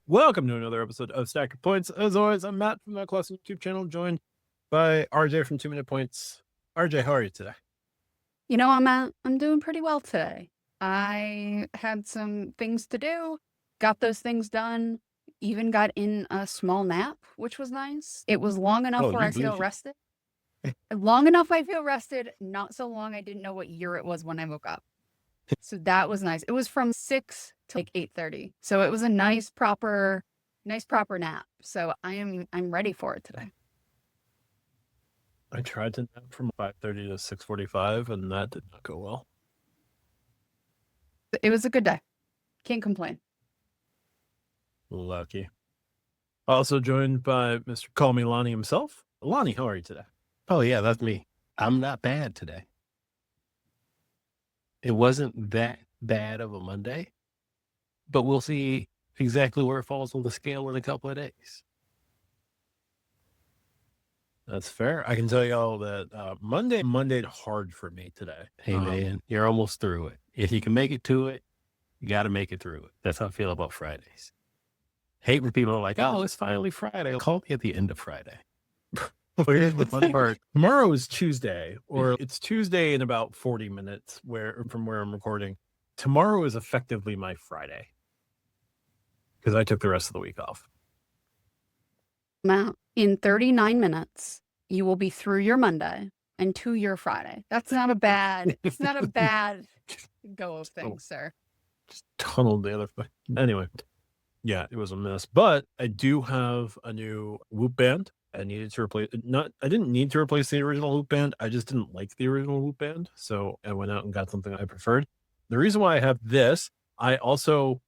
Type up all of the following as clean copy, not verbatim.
Welcome to another episode of Stack of Points. As always, I'm Matt from the Class YouTube channel, joined by RJ from 2 Minute Points. RJ, how are you today? You know, I'm doing pretty well today. I had some things to do, got those things done, even got in a small nap, which was nice. It was long enough where I feel rested. Long enough I feel rested, not so long I didn't know what year it was when I woke up. So that was nice. It was from 6 to like 8:30. So it was a nice proper nap. So I'm ready for it today. I tried to nap from 5:30 to 6:45, and that did not go well. It was a good day. Can't complain. Lucky. Also joined by Mr. Call Me Lani himself. Lani, how are you today? Oh, yeah, that's me. I'm not bad today. It wasn't that bad of a Monday, but we'll see exactly where it falls on the scale in a couple of days. That's fair. I can tell y'all that Mondayed hard for me today. Hey, man, you're almost through it. If you can make it to it, you got to make it through it. That's how I feel about Fridays. Hate when people are like, oh, it's finally Friday. Call me at the end of Friday. Tomorrow is Tuesday, or it's Tuesday in about 40 minutes from where I'm recording. Tomorrow is effectively my Friday because I took the rest of the week off. Matt, in 39 minutes, you will be through your Monday and to your Friday. It's not a bad go of things, sir. Just tunneled the other way. Anyway, yeah, it was a mess. But I do have a new Whoop band. I needed to replace I didn't need to replace the original Whoop band. I just didn't like the original Whoop band. So I went out and got something I preferred. The reason why I have this, I also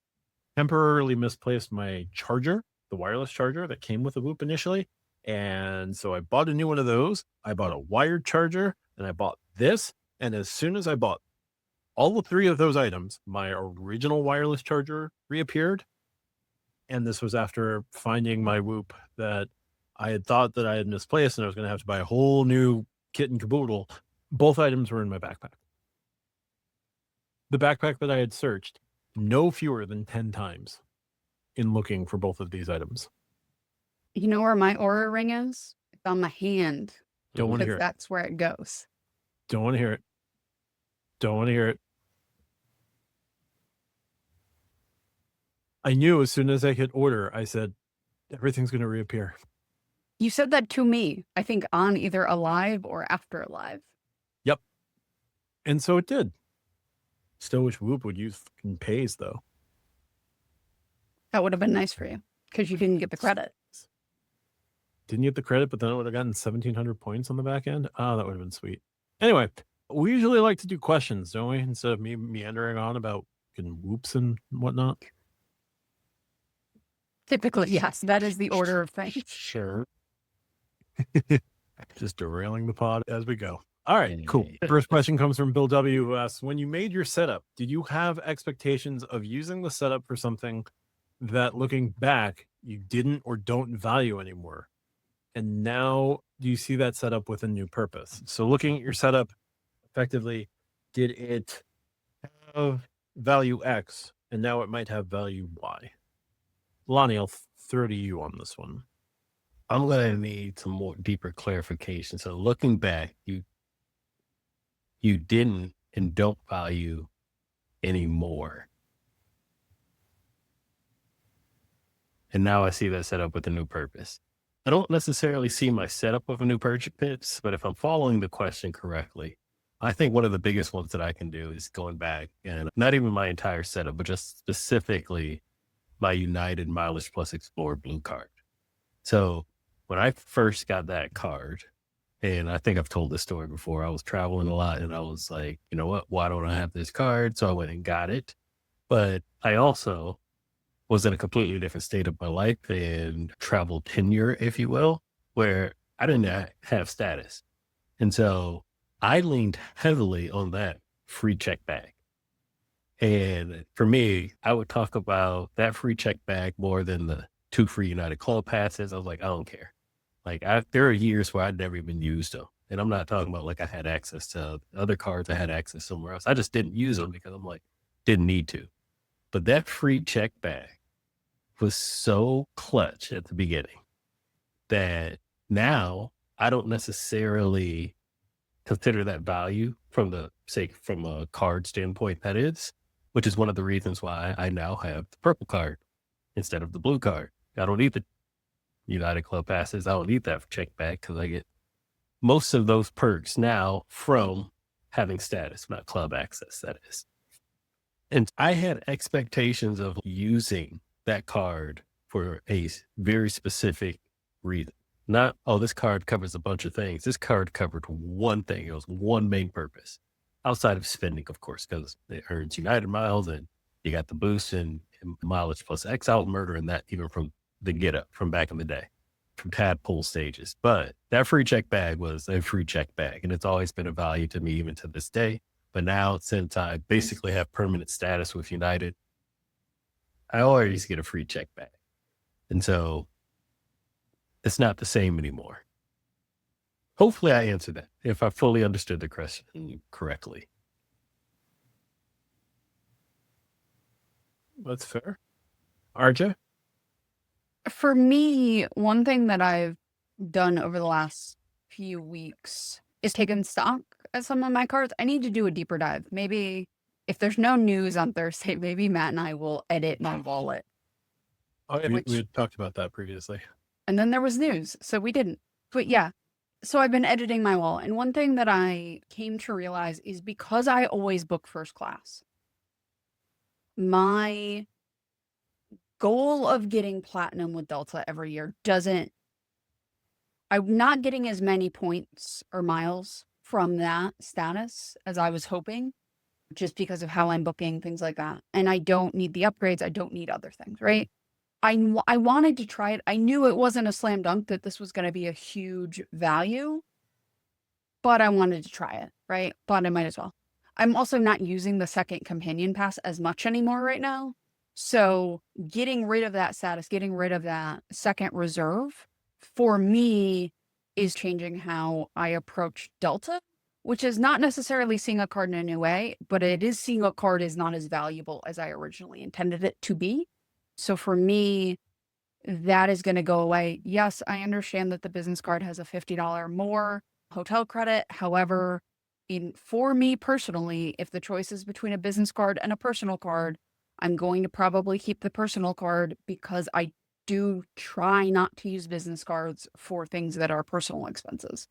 temporarily misplaced my charger, the wireless charger that came with the Whoop initially. And so I bought a new one of those. I bought a wired charger and I bought this. And as soon as I bought all three of those items, my original wireless charger reappeared. And this was after finding my Whoop that I had thought that I had misplaced and I was going to have to buy a whole new kit and caboodle. Both items were in my backpack. The backpack that I had searched no fewer than 10 times in looking for both of these items. You know where my Oura ring is? It's on my hand. Don't want to hear it. That's where it goes. Don't want to hear it. Don't want to hear it. I knew as soon as I hit order, I said, everything's going to reappear. You said that to me, I think on either Alive or After Alive. Yep. And so it did. Still wish Whoop would use fucking pays, though. That would have been nice for you because you didn't get the credit. Didn't get the credit, but then I would have gotten 1,700 points on the back end. Oh, that would have been sweet. Anyway, we usually like to do questions, don't we? Instead of me meandering on about Whoops and whatnot. Typically, yes. That is the order of things. Sure. Just derailing the pod as we go. All right, cool. First question comes from Bill W, who asks, when you made your setup, did you have expectations of using the setup for something that looking back, you didn't or don't value anymore? And now do you see that setup with a new purpose? So looking at your setup, effectively, did it have value X and now it might have value Y? Lani, I'll throw to you on this one. I'm going to need some more deeper clarification. So looking back, you didn't and don't value anymore. And now I see that setup with a new purpose. I don't necessarily see my setup with a new purchase, but if I'm following the question correctly, I think one of the biggest ones that I can do is going back and not even my entire setup, but just specifically my United Mileage Plus Explorer Blue card. So when I first got that card, and I think I've told this story before, I was traveling a lot and I was like, you know what, why don't I have this card? So I went and got it. But I also was in a completely different state of my life and travel tenure, if you will, where I didn't have status. And so I leaned heavily on that free check bag. And for me, I would talk about that free check bag more than the 2 free United Club passes. I was like, I don't care. Like there are years where I'd never even used them. And I'm not talking about like I had access to other cards. I had access somewhere else. I just didn't use them because I'm like, didn't need to. But that free check bag was so clutch at the beginning that now I don't necessarily consider that value from a card standpoint, that is, which is one of the reasons why I now have the purple card instead of the blue card. I don't need the United Club passes. I don't need that check back because I get most of those perks now from having status, not club access, that is. And I had expectations of using that card for a very specific reason. Not, oh, this card covers a bunch of things. This card covered one thing. It was one main purpose outside of spending, of course, because it earns United miles and you got the boost and mileage plus X out murder and that even from the get up from back in the day, from tadpole stages. But that free check bag was a free check bag. And it's always been a value to me even to this day. But now, since I basically have permanent status with United, I always get a free check back. And so it's not the same anymore. Hopefully I answered that if I fully understood the question correctly. That's fair. RJ? For me, one thing that I've done over the last few weeks is taken stock at some of my cards. I need to do a deeper dive. Maybe if there's no news on Thursday, maybe Matt and I will edit my wallet. Oh, yeah, we had talked about that previously. And then there was news, so we didn't. But yeah, so I've been editing my wallet. And one thing that I came to realize is because I always book first class, my goal of getting platinum with Delta every year I'm not getting as many points or miles from that status as I was hoping, just because of how I'm booking, things like that. And I don't need the upgrades. I don't need other things, right? I wanted to try it. I knew it wasn't a slam dunk that this was going to be a huge value, but I wanted to try it, right? But I might as well. I'm also not using the second companion pass as much anymore right now. So getting rid of that status, getting rid of that second reserve for me is changing how I approach Delta, which is not necessarily seeing a card in a new way, but it is seeing a card is not as valuable as I originally intended it to be. So for me, that is going to go away. Yes, I understand that the business card has a $50 more hotel credit. However, for me personally, if the choice is between a business card and a personal card, I'm going to probably keep the personal card because I do try not to use business cards for things that are personal expenses.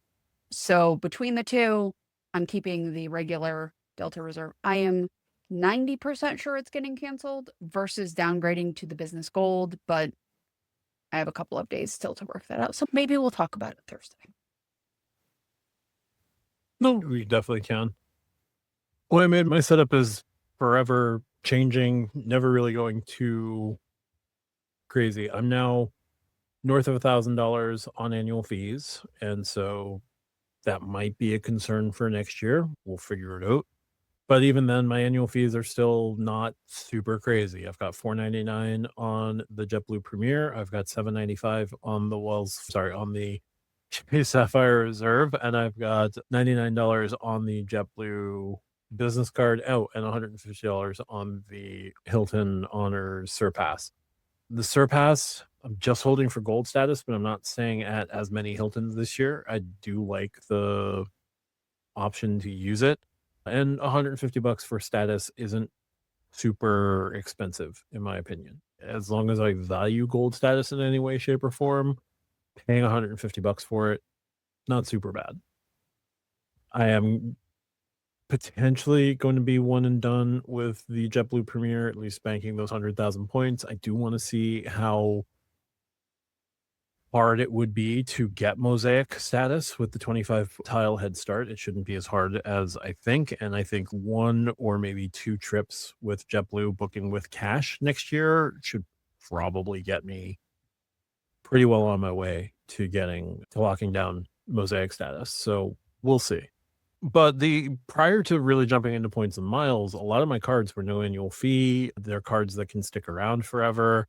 So between the two, I'm keeping the regular Delta Reserve. I am 90% sure it's getting canceled versus downgrading to the business gold, but I have a couple of days still to work that out. So maybe we'll talk about it Thursday. No, we definitely can. Well, I made my setup is forever changing, never really going too crazy. I'm now north of $1,000 on annual fees, and so that might be a concern for next year. We'll figure it out. But even then, my annual fees are still not super crazy. I've got $4.99 on the JetBlue Premier. I've got $7.95 on the Chase Sapphire Reserve, and I've got $99 on the JetBlue business card out and $150 on the Hilton Honors Surpass. The Surpass, I'm just holding for gold status, but I'm not staying at as many Hiltons this year. I do like the option to use it. And $150 for status isn't super expensive, in my opinion. As long as I value gold status in any way, shape, or form, paying $150 for it, not super bad. I am potentially going to be one and done with the JetBlue Premier, at least banking those 100,000 points. I do want to see how hard it would be to get Mosaic status with the 25 tile head start. It shouldn't be as hard as I think. And I think one or maybe two trips with JetBlue booking with cash next year should probably get me pretty well on my way to locking down Mosaic status. So we'll see. But prior to really jumping into points and miles, a lot of my cards were no annual fee. They're cards that can stick around forever.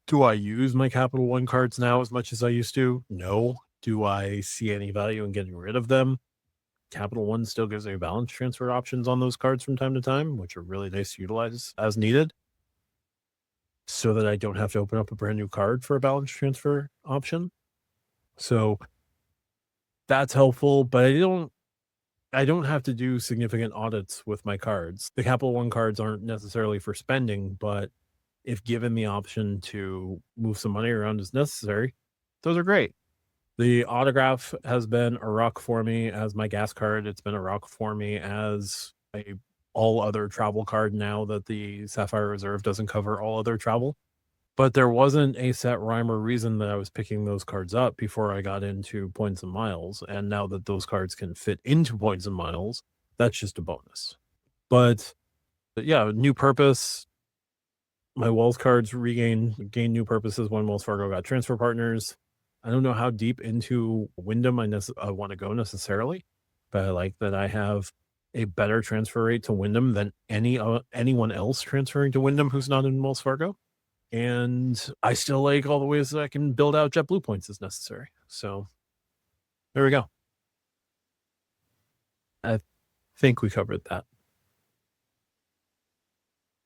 Do I use my Capital One cards now as much as I used to? No. Do I see any value in getting rid of them? Capital One still gives me balance transfer options on those cards from time to time, which are really nice to utilize as needed. so that I don't have to open up a brand new card for a balance transfer option. So that's helpful, but I don't have to do significant audits with my cards. The Capital One cards aren't necessarily for spending, but if given the option to move some money around as necessary, those are great. The autograph has been a rock for me as my gas card. It's been a rock for me as a all other travel card now that the Sapphire Reserve doesn't cover all other travel. But there wasn't a set rhyme or reason that I was picking those cards up before I got into points and miles. And now that those cards can fit into points and miles, that's just a bonus. But yeah, new purpose. My Wells cards gained new purposes when Wells Fargo got transfer partners. I don't know how deep into Wyndham I want to go necessarily, but I like that I have a better transfer rate to Wyndham than anyone else transferring to Wyndham who's not in Wells Fargo. And I still like all the ways that I can build out JetBlue points as necessary. So there we go. I think we covered that.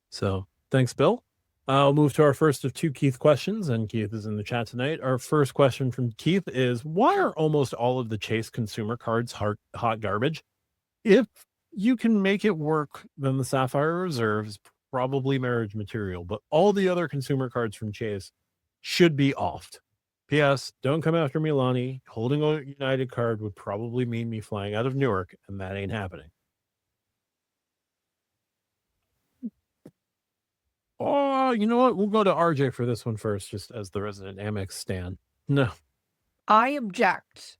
So thanks, Bill. I'll move to our first of two Keith questions, and Keith is in the chat tonight. Our first question from Keith is, why are almost all of the Chase consumer cards hot garbage? If you can make it work, then the Sapphire Reserve is probably marriage material, but all the other consumer cards from Chase should be offed. P.S. Don't come after me, Lani. Holding a United card would probably mean me flying out of Newark, and that ain't happening. Oh, you know what? We'll go to RJ for this one first, just as the resident Amex stan. No. I object,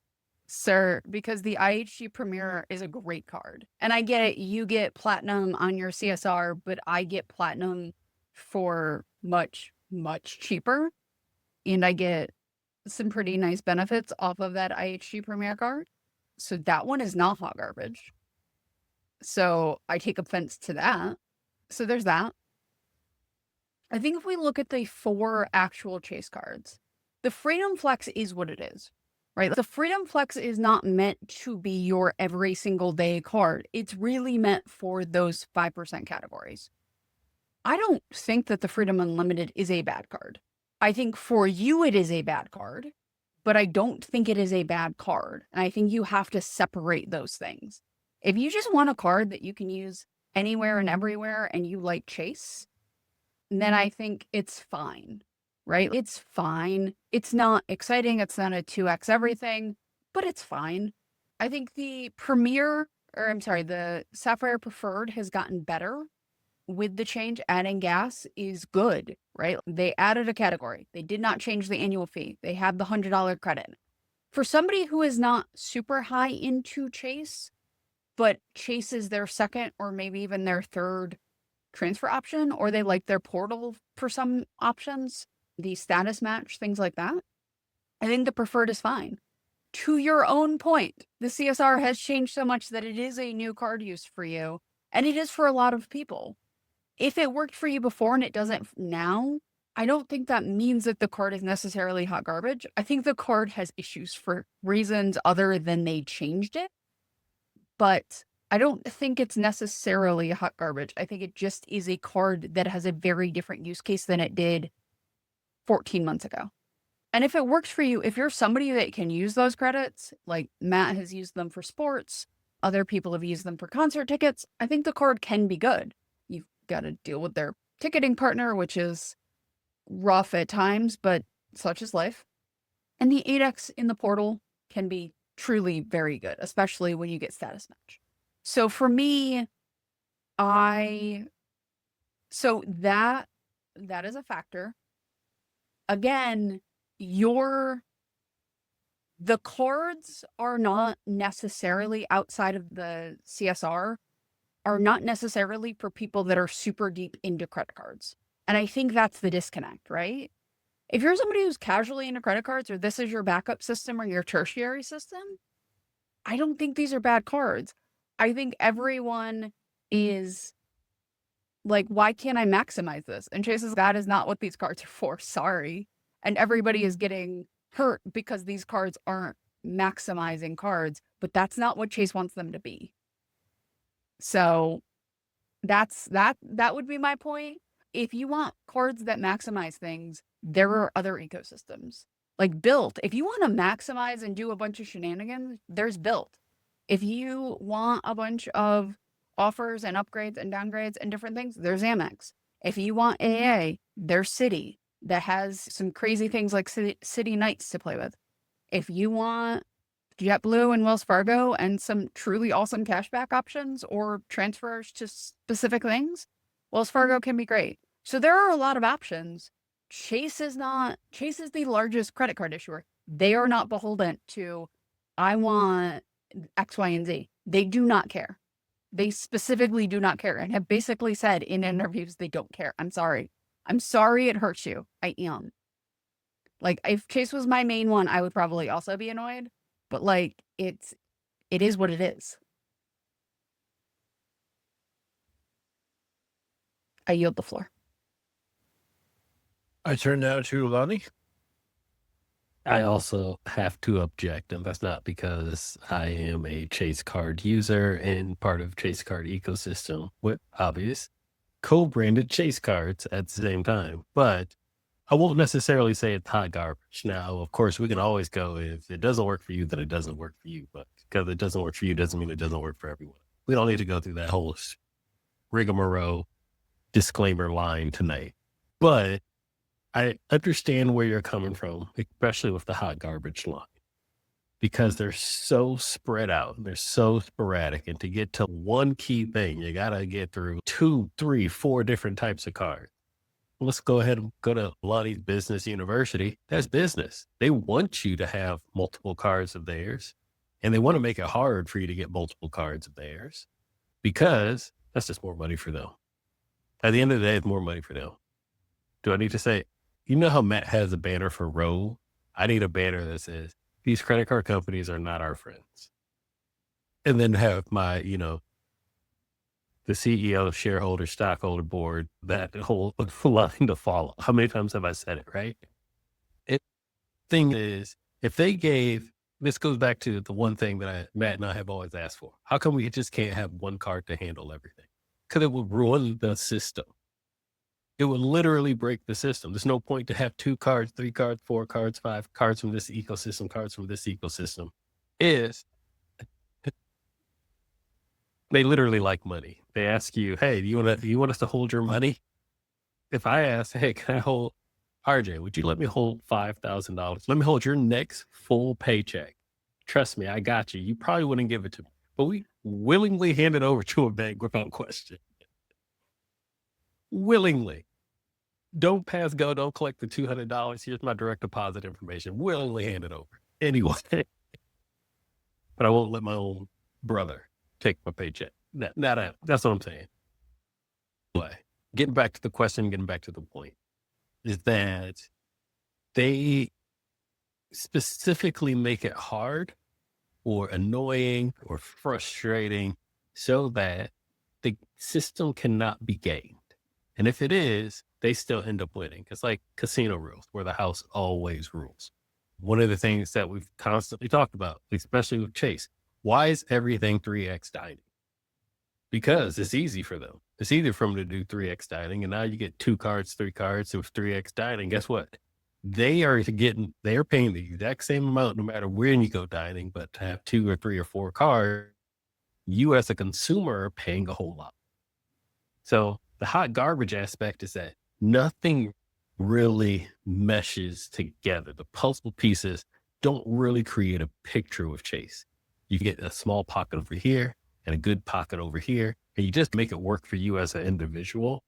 sir, because the IHG Premier is a great card. And I get it, you get platinum on your CSR, but I get platinum for much, much cheaper. And I get some pretty nice benefits off of that IHG Premier card. So that one is not hot garbage. So I take offense to that. So there's that. I think if we look at the 4 actual Chase cards, the Freedom Flex is what it is, right? The Freedom Flex is not meant to be your every single day card. It's really meant for those 5% categories. I don't think that the Freedom Unlimited is a bad card. I think for you it is a bad card, but I don't think it is a bad card. And I think you have to separate those things. If you just want a card that you can use anywhere and everywhere and you like Chase, then I think it's fine, right? It's fine. It's not exciting. It's not a 2x everything, but it's fine. I think the Sapphire Preferred has gotten better with the change. Adding gas is good, right? They added a category. They did not change the annual fee. They have the $100 credit. For somebody who is not super high into Chase, but Chase is their second or maybe even their third transfer option, or they like their portal for some options, the status match, things like that, I think the Preferred is fine. To your own point, the CSR has changed so much that it is a new card use for you, and it is for a lot of people. If it worked for you before and it doesn't now, I don't think that means that the card is necessarily hot garbage. I think the card has issues for reasons other than they changed it, but I don't think it's necessarily hot garbage. I think it just is a card that has a very different use case than it did 14 months ago. And if it works for you, if you're somebody that can use those credits, like Matt has used them for sports, other people have used them for concert tickets, I think the card can be good. You've got to deal with their ticketing partner, which is rough at times, but such is life. And the 8x in the portal can be truly very good, especially when you get status match. So for me, that is a factor. Again, the cards are not necessarily outside of the CSR, are not necessarily for people that are super deep into credit cards. And I think that's the disconnect, right? If you're somebody who's casually into credit cards, or this is your backup system or your tertiary system, I don't think these are bad cards. I think everyone is like, why can't I maximize this? And Chase says, that is not what these cards are for. Sorry. And everybody is getting hurt because these cards aren't maximizing cards, but that's not what Chase wants them to be. So that would be my point. if you want cards that maximize things, there are other ecosystems. Like Bilt, if you want to maximize and do a bunch of shenanigans, there's Bilt. If you want a bunch of offers and upgrades and downgrades and different things, there's Amex. If you want AA, there's Citi that has some crazy things like City Nights to play with. If you want JetBlue and Wells Fargo and some truly awesome cashback options or transfers to specific things, Wells Fargo can be great. So there are a lot of options. Chase is the largest credit card issuer. They are not beholden to, I want X, Y, and Z. They do not care. They specifically do not care and have basically said in interviews they don't care. I'm sorry. I'm sorry it hurts you. I am. Like, if Chase was my main one, I would probably also be annoyed. But like, it is what it is. I yield the floor. I turn now to Lani. I also have to object, and that's not because I am a Chase card user and part of Chase card ecosystem with obvious co-branded Chase cards at the same time. But I won't necessarily say it's hot garbage. Now, of course, we can always go, if it doesn't work for you, then it doesn't work for you. But because it doesn't work for you doesn't mean it doesn't work for everyone. We don't need to go through that whole rigmarole disclaimer line tonight. But I understand where you're coming from, especially with the hot garbage line, because they're so spread out and they're so sporadic. And to get to one key thing, you got to get through 2, 3, 4 different types of cards. Let's go ahead and go to Lani's Business University. That's business. They want you to have multiple cards of theirs, and they want to make it hard for you to get multiple cards of theirs because that's just more money for them. At the end of the day, it's more money for them. Do I need to say, you know how Matt has a banner for Roe? I need a banner that says, these credit card companies are not our friends. And then have my, the CEO, shareholder, stockholder board, that whole line to follow. How many times have I said it, right? Thing is, if they gave, this goes back to the one thing that Matt and I have always asked for. How come we just can't have one card to handle everything? Because it would ruin the system. It would literally break the system. There's no point to have 2 cards, 3 cards, 4 cards, 5 cards from this ecosystem, cards from this ecosystem. They literally like money. They ask you, hey, do you want us to hold your money? If I ask, hey, can I hold, RJ, would you let me hold $5,000? Let me hold your next full paycheck. Trust me, I got you. You probably wouldn't give it to me, but we willingly hand it over to a bank without question. Willingly. Don't pass go. Don't collect the $200. Here's my direct deposit information. Willingly hand it over. Anyway. But I won't let my own brother take my paycheck. That's what I'm saying. Anyway, getting back to the question, getting back to the point, is that they specifically make it hard or annoying or frustrating so that the system cannot be gamed. And if it is, they still end up winning. It's like casino rules where the house always rules. One of the things that we've constantly talked about, especially with Chase, why is everything 3X dining? Because it's easy for them. It's easy for them to do 3X dining. And now you get 2 cards, 3 cards with 3X dining. Guess what? They are paying the exact same amount no matter where you go dining, but to have 2 or 3 or 4 cards, you as a consumer are paying a whole lot. So the hot garbage aspect is that nothing really meshes together. The puzzle pieces don't really create a picture with Chase. You get a small pocket over here and a good pocket over here, and you just make it work for you as an individual.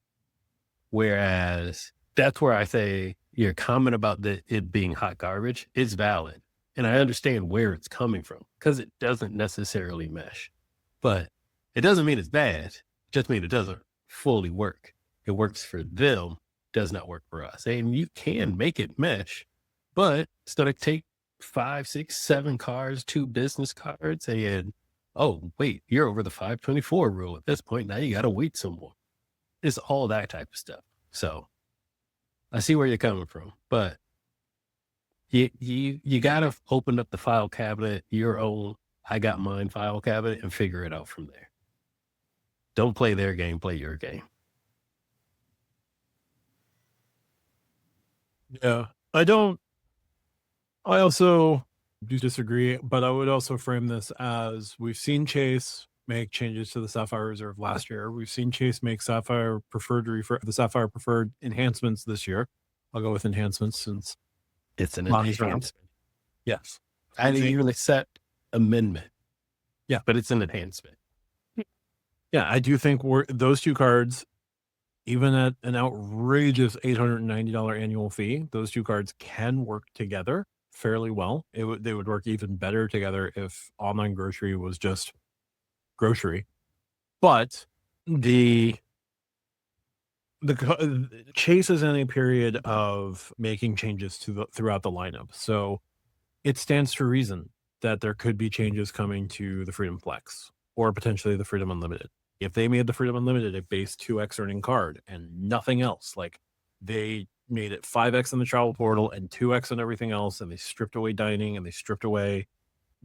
Whereas that's where I say your comment about it being hot garbage is valid. And I understand where it's coming from because it doesn't necessarily mesh. But it doesn't mean it's bad. It just means it doesn't fully work. It works for them, does not work for us. And you can make it mesh, but it's going to take 5, 6, 7 cards, 2 business cards, and oh, wait, you're over the 524 rule at this point. Now you got to wait some more. It's all that type of stuff. So I see where you're coming from, but you got to open up the file cabinet, your own I got mine file cabinet, and figure it out from there. Don't play their game, play your game. Yeah. I also do disagree, but I would also frame this as we've seen Chase make changes to the Sapphire Reserve last year. We've seen Chase make Sapphire Preferred the Sapphire Preferred enhancements this year. I'll go with enhancements since It's an Lani's around. enhancement. Yes. I didn't even accept amendment. Yeah. But it's an enhancement. Yeah, I do think those two cards, even at an outrageous $890 annual fee, those two cards can work together fairly well. They would work even better together if online grocery was just grocery. But the Chase is in a period of making changes throughout the lineup, so it stands to reason that there could be changes coming to the Freedom Flex or potentially the Freedom Unlimited. If they made the Freedom Unlimited a base 2x earning card and nothing else, like they made it 5x in the travel portal and 2x on everything else, and they stripped away dining and they stripped away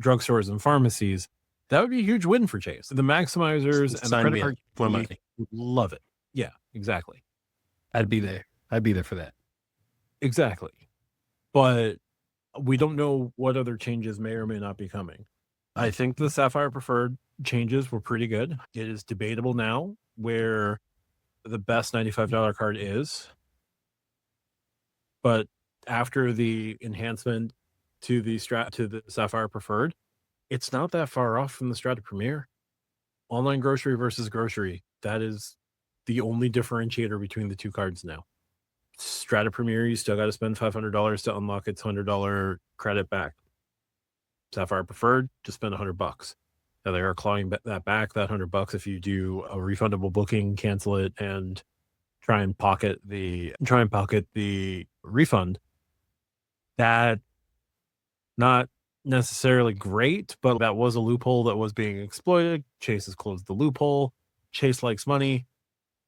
drugstores and pharmacies, that would be a huge win for Chase. The maximizers and the Sign credit me up card for community money. would love it. Yeah, exactly. I'd be there. I'd be there for that. Exactly. But we don't know what other changes may or may not be coming. I think the Sapphire Preferred changes were pretty good. It is debatable now where the best $95 card is. But after the enhancement to the Sapphire Preferred, it's not that far off from the Strata Premier. Online grocery versus grocery, that is the only differentiator between the two cards now. Strata Premier, you still got to spend $500 to unlock its $100 credit back. Sapphire Preferred, just spend $100. Now they are clawing that back, that $100, if you do a refundable booking, cancel it, and try and pocket the refund. That not necessarily great, but that was a loophole that was being exploited. Chase has closed the loophole. Chase likes money.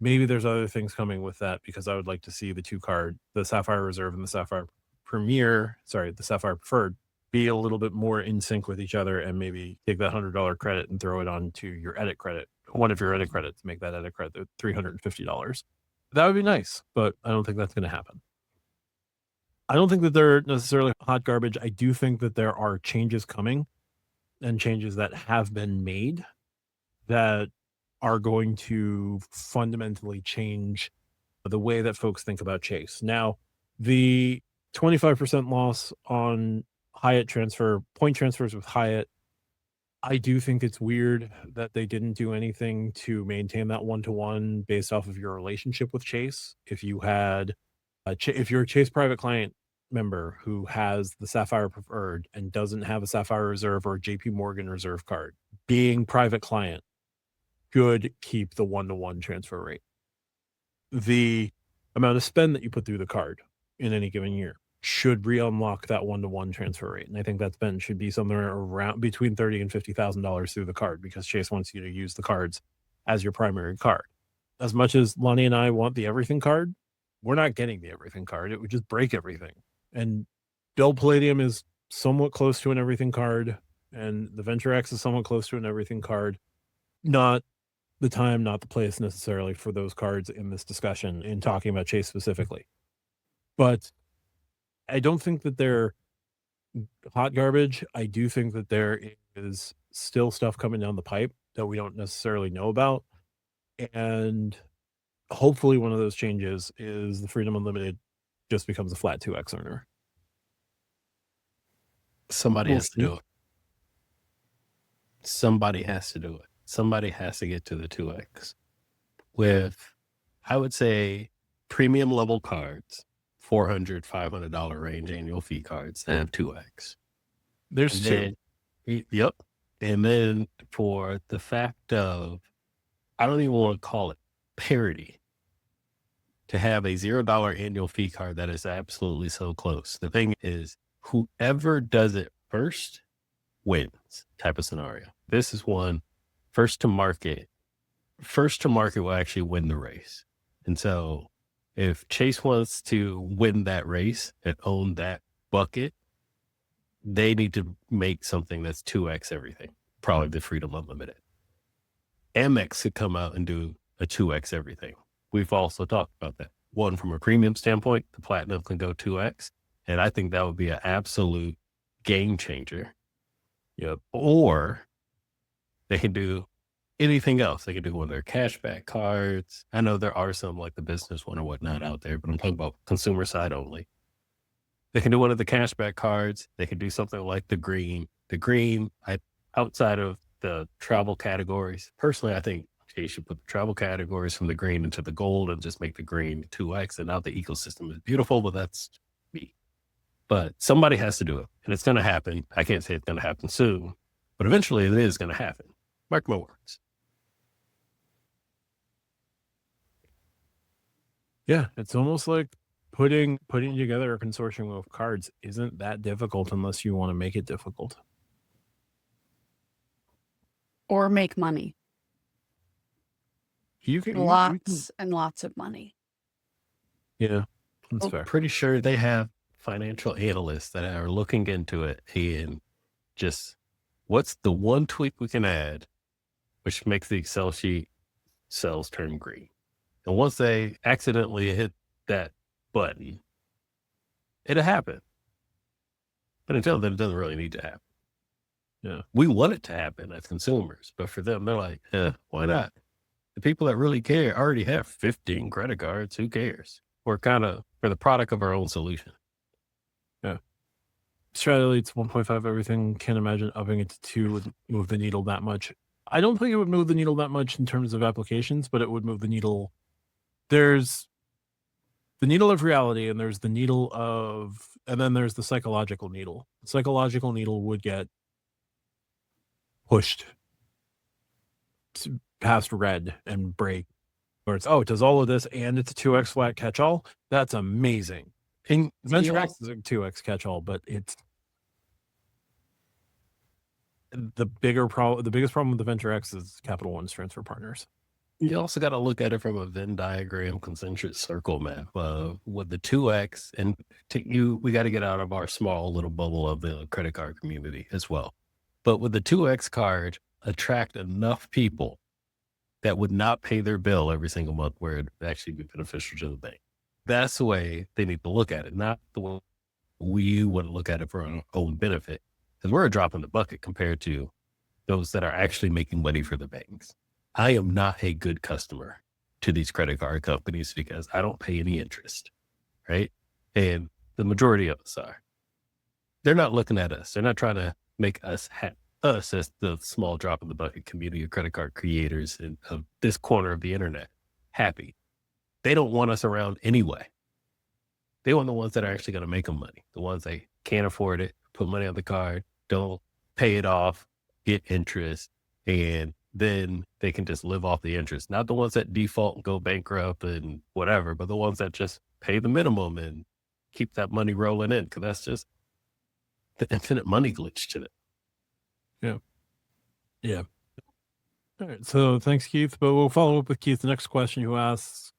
Maybe there's other things coming with that, because I would like to see the two card, the Sapphire Reserve and the Sapphire the Sapphire Preferred, be a little bit more in sync with each other, and maybe take that $100 credit and throw it onto your edit credit, one of your edit credits, make that edit credit $350. That would be nice, but I don't think that's going to happen. I don't think that they're necessarily hot garbage. I do think that there are changes coming, and changes that have been made that are going to fundamentally change the way that folks think about Chase. Now, the 25% loss on Hyatt point transfers with Hyatt, I do think it's weird that they didn't do anything to maintain that one-to-one based off of your relationship with Chase. If you had, if you're a Chase private client member who has the Sapphire Preferred and doesn't have a Sapphire Reserve or a JP Morgan Reserve card, being private client should keep the one-to-one transfer rate. The amount of spend that you put through the card in any given year should re-unlock that one-to-one transfer rate. And I think that spend should be somewhere around between $30,000 and $50,000 through the card, because Chase wants you to use the cards as your primary card. As much as Lani and I want the everything card, we're not getting the everything card. It would just break everything. And Bill Palladium is somewhat close to an everything card, and the Venture X is somewhat close to an everything card. Not the time, not the place necessarily for those cards in this discussion, in talking about Chase specifically. But I don't think that they're hot garbage. I do think that there is still stuff coming down the pipe that we don't necessarily know about. And hopefully one of those changes is the Freedom Unlimited just becomes a flat 2x earner. Somebody has to do it. Somebody has to do it. Somebody has to get to the 2x with, I would say, premium level cards, $400, $500 range annual fee cards that have 2x. There's two. Yep. And then for the fact of, I don't even want to call it parity, to have a $0 annual fee card that is absolutely so close. The thing is, whoever does it first wins type of scenario. This is one, first to market will actually win the race. And so if Chase wants to win that race and own that bucket, they need to make something that's 2x everything, probably the Freedom Unlimited. Amex could come out and do a 2x everything. We've also talked about that. one, from a premium standpoint, the platinum can go 2x. And I think that would be an absolute game changer. Yep. Or they can do anything else. They can do one of their cashback cards. I know there are some like the business one or whatnot out there, but I'm talking about consumer side only. They can do one of the cashback cards. They can do something like the green. The green, outside of the travel categories, personally, I think they should put the travel categories from the green into the gold and just make the green 2x. And now the ecosystem is beautiful, but that's me. But somebody has to do it, and it's going to happen. I can't say it's going to happen soon, but eventually it is going to happen. Mark my words. Yeah, it's almost like putting together a consortium of cards isn't that difficult unless you want to make it difficult. Or make money. You can Lots and lots of money. Yeah, that's fair. Pretty sure they have financial analysts that are looking into it and just what's the one tweak we can add which makes the Excel sheet cells turn green. And once they accidentally hit that button, it'll happen. But until then, it doesn't really need to happen. Yeah. We want it to happen as consumers, but for them, they're like, why not? The people that really care already have 15 credit cards. Who cares? We're the product of our own solution. Yeah. Strategy, it's 1.5 everything. Can't imagine upping it to 2 would move the needle that much. I don't think it would move the needle that much in terms of applications, but it would move the needle. There's the needle of reality, and there's the needle of, and then there's the psychological needle. The psychological needle would get pushed past red and break, where it's, it does all of this and it's a 2x flat catch-all. That's amazing. And Venture X is a 2x catch-all, but it's the biggest problem with the Venture X is Capital One's transfer partners. You also got to look at it from a Venn diagram concentric circle map with the 2x, and we got to get out of our small little bubble of the credit card community as well. But with the 2x card, attract enough people that would not pay their bill every single month where it would actually be beneficial to the bank. That's the way they need to look at it, not the way we would look at it for our own benefit. Because we're a drop in the bucket compared to those that are actually making money for the banks. I am not a good customer to these credit card companies because I don't pay any interest, right? And the majority of us are. They're not looking at us. They're not trying to make us as the small drop in the bucket community of credit card creators of this corner of the internet happy. They don't want us around anyway. They want the ones that are actually going to make them money. The ones that can't afford it, put money on the card, don't pay it off, get interest, and then they can just live off the interest. Not the ones that default and go bankrupt and whatever, but the ones that just pay the minimum and keep that money rolling in, because that's just the infinite money glitch to it. Yeah. All right. So thanks, Keith. But we'll follow up with Keith. The next question asks,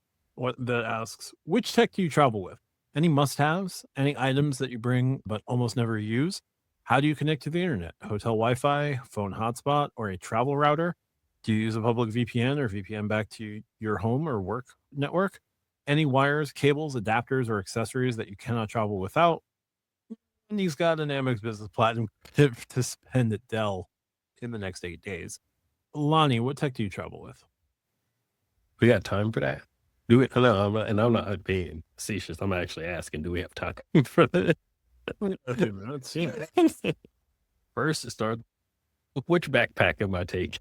which tech do you travel with? Any must-haves? Any items that you bring but almost never use? How do you connect to the internet? Hotel Wi-Fi, phone hotspot, or a travel router? Do you use a public VPN or VPN back to your home or work network? Any wires, cables, adapters, or accessories that you cannot travel without? And he's got an Amex Business Platinum to spend at Dell in the next 8 days. Lani, what tech do you travel with? We got time for that? Do it? No, I'm not being facetious. I'm actually asking, do we have time for that? First, to start with, which backpack am I taking?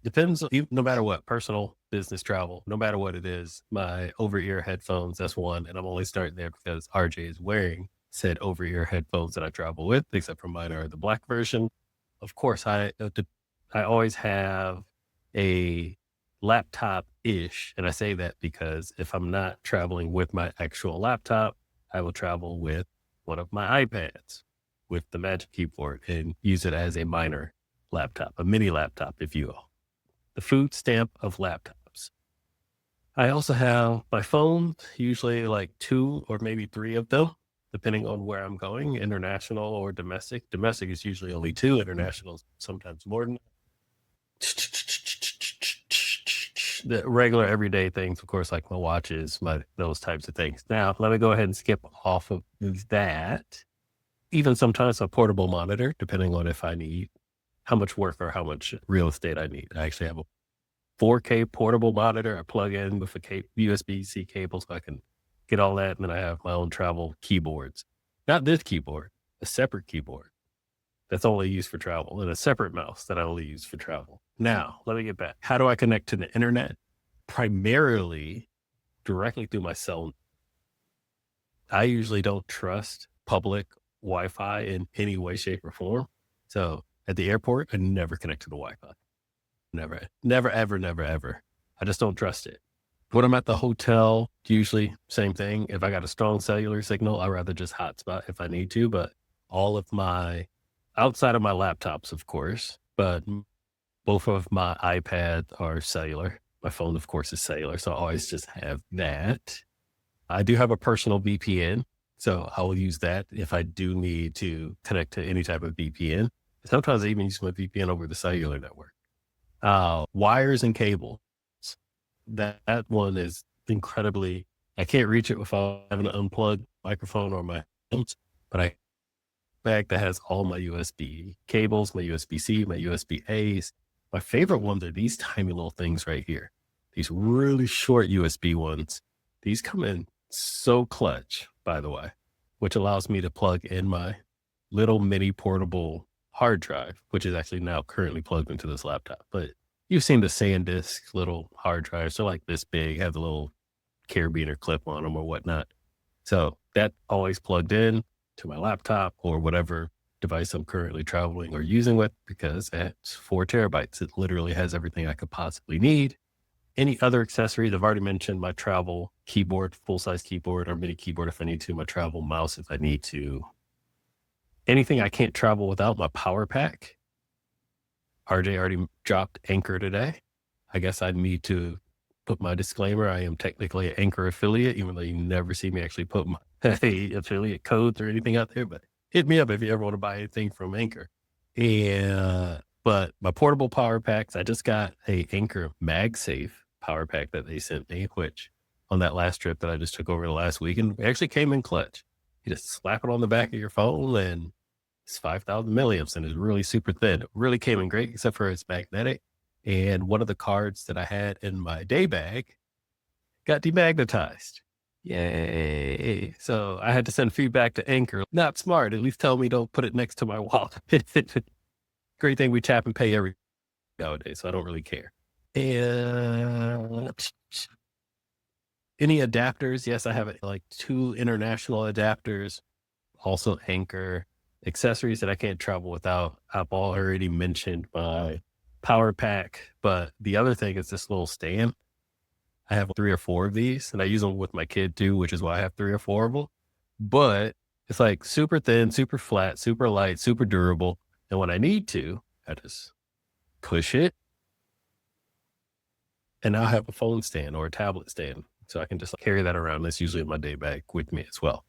Depends, no matter what, personal, business travel, no matter what it is. My over-ear headphones, that's one, and I'm only starting there because RJ is wearing said over-ear headphones that I travel with, except for mine are the black version. Of course, I always have a laptop-ish, and I say that because if I'm not traveling with my actual laptop, I will travel with one of my iPads with the Magic Keyboard and use it as a minor laptop, a mini laptop, if you will. The food stamp of laptops. I also have my phone, usually like 2 or maybe 3 of them, depending on where I'm going, international or domestic. Domestic is usually only 2, international sometimes more than that. the regular everyday things, of course, like my watches, those types of things. Now, let me go ahead and skip off of that. Even sometimes a portable monitor, depending on if I need how much work or how much real estate I need. I actually have a 4K portable monitor. I plug in with a USB-C cable so I can get all that. And then I have my own travel keyboards. Not this keyboard, a separate keyboard that's only used for travel, and a separate mouse that I only use for travel. Now, let me get back. How do I connect to the internet? Primarily directly through my cell. I usually don't trust public Wi-Fi in any way, shape, or form. So at the airport, I never connect to the Wi-Fi. Never, ever. I just don't trust it. When I'm at the hotel, usually same thing. If I got a strong cellular signal, I'd rather just hotspot if I need to. But all of my, outside of my laptops, of course, but both of my iPads are cellular. My phone, of course, is cellular. So I always just have that. I do have a personal VPN. So I will use that if I do need to connect to any type of VPN. Sometimes I even use my VPN over the cellular network. Wires and cables. That one is incredibly, I can't reach it without having an unplugged microphone or my phones, but I bag that has all my USB cables, my USB-C, my USB-A's. My favorite ones are these tiny little things right here. These really short USB ones. These come in so clutch, by the way, which allows me to plug in my little mini portable hard drive, which is actually now currently plugged into this laptop. But you've seen the SanDisk little hard drives. They're like this big, have the little carabiner clip on them or whatnot. So that always plugged in to my laptop or whatever device I'm currently traveling or using with, because it's 4 terabytes. It literally has everything I could possibly need. Any other accessories? I've already mentioned my travel keyboard, full-size keyboard or mini keyboard if I need to, my travel mouse if I need to. Anything I can't travel without, my power pack. RJ already dropped Anchor today. I guess I need to put my disclaimer. I am technically an Anchor affiliate, even though you never see me actually put my affiliate codes or anything out there. But hit me up if you ever want to buy anything from Anchor. But my portable power packs, I just got a Anchor MagSafe power pack that they sent me, which on that last trip that I just took over the last week, and it actually came in clutch. You just slap it on the back of your phone and it's 5,000 milliamps and it's really super thin. It really came in great, except for it's magnetic. And one of the cards that I had in my day bag got demagnetized. Yay. So I had to send feedback to Anchor. Not smart. At least tell me don't put it next to my wallet. Great thing we tap and pay every nowadays, so I don't really care. And any adapters? Yes, I have like 2 international adapters, also Anchor. Accessories that I can't travel without. I've already mentioned my power pack, but the other thing is this little stand. I have 3 or 4 of these and I use them with my kid too, which is why I have 3 or 4 of them. But it's like super thin, super flat, super light, super durable. And when I need to, I just push it. And now I have a phone stand or a tablet stand. So I can just carry that around. That's usually in my day bag with me as well.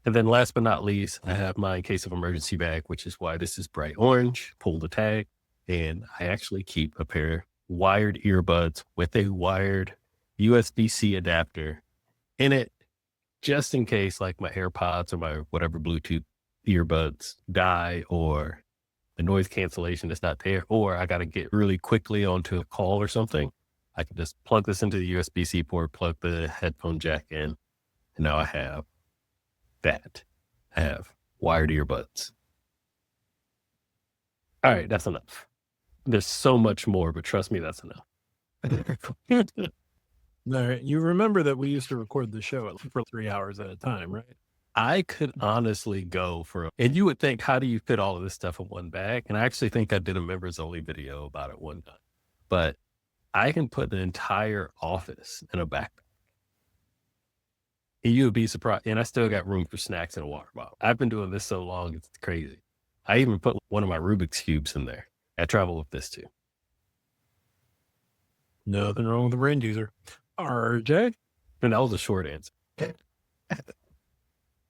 And then last but not least, I have my in case of emergency bag, which is why this is bright orange, pull the tag. And I actually keep a pair of wired earbuds with a wired USB-C adapter in it, just in case like my AirPods or my whatever Bluetooth earbuds die or the noise cancellation is not there, or I got to get really quickly onto a call or something. I can just plug this into the USB-C port, plug the headphone jack in, and now I have that. I have wired earbuds. All right, that's enough. There's so much more, but trust me, that's enough. All right. You remember that we used to record the show for 3 hours at a time, right? I could honestly go and you would think, how do you fit all of this stuff in one bag? And I actually think I did a members only video about it one time, but I can put an entire office in a backpack. And you would be surprised. And I still got room for snacks and a water bottle. I've been doing this so long, it's crazy. I even put one of my Rubik's Cubes in there. I travel with this too. Nothing wrong with the brain user. RJ? And that was a short answer.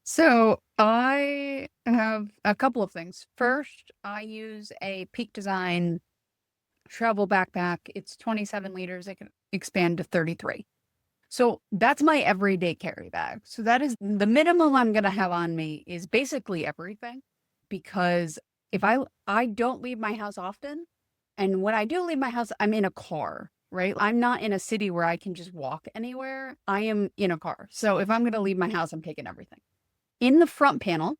So I have a couple of things. First, I use a Peak Design travel backpack. It's 27 liters. It can expand to 33. So that's my everyday carry bag. So that is the minimum I'm going to have on me is basically everything, because if I don't leave my house often, and when I do leave my house, I'm in a car, right? I'm not in a city where I can just walk anywhere. I am in a car. So if I'm going to leave my house, I'm taking everything. In the front panel,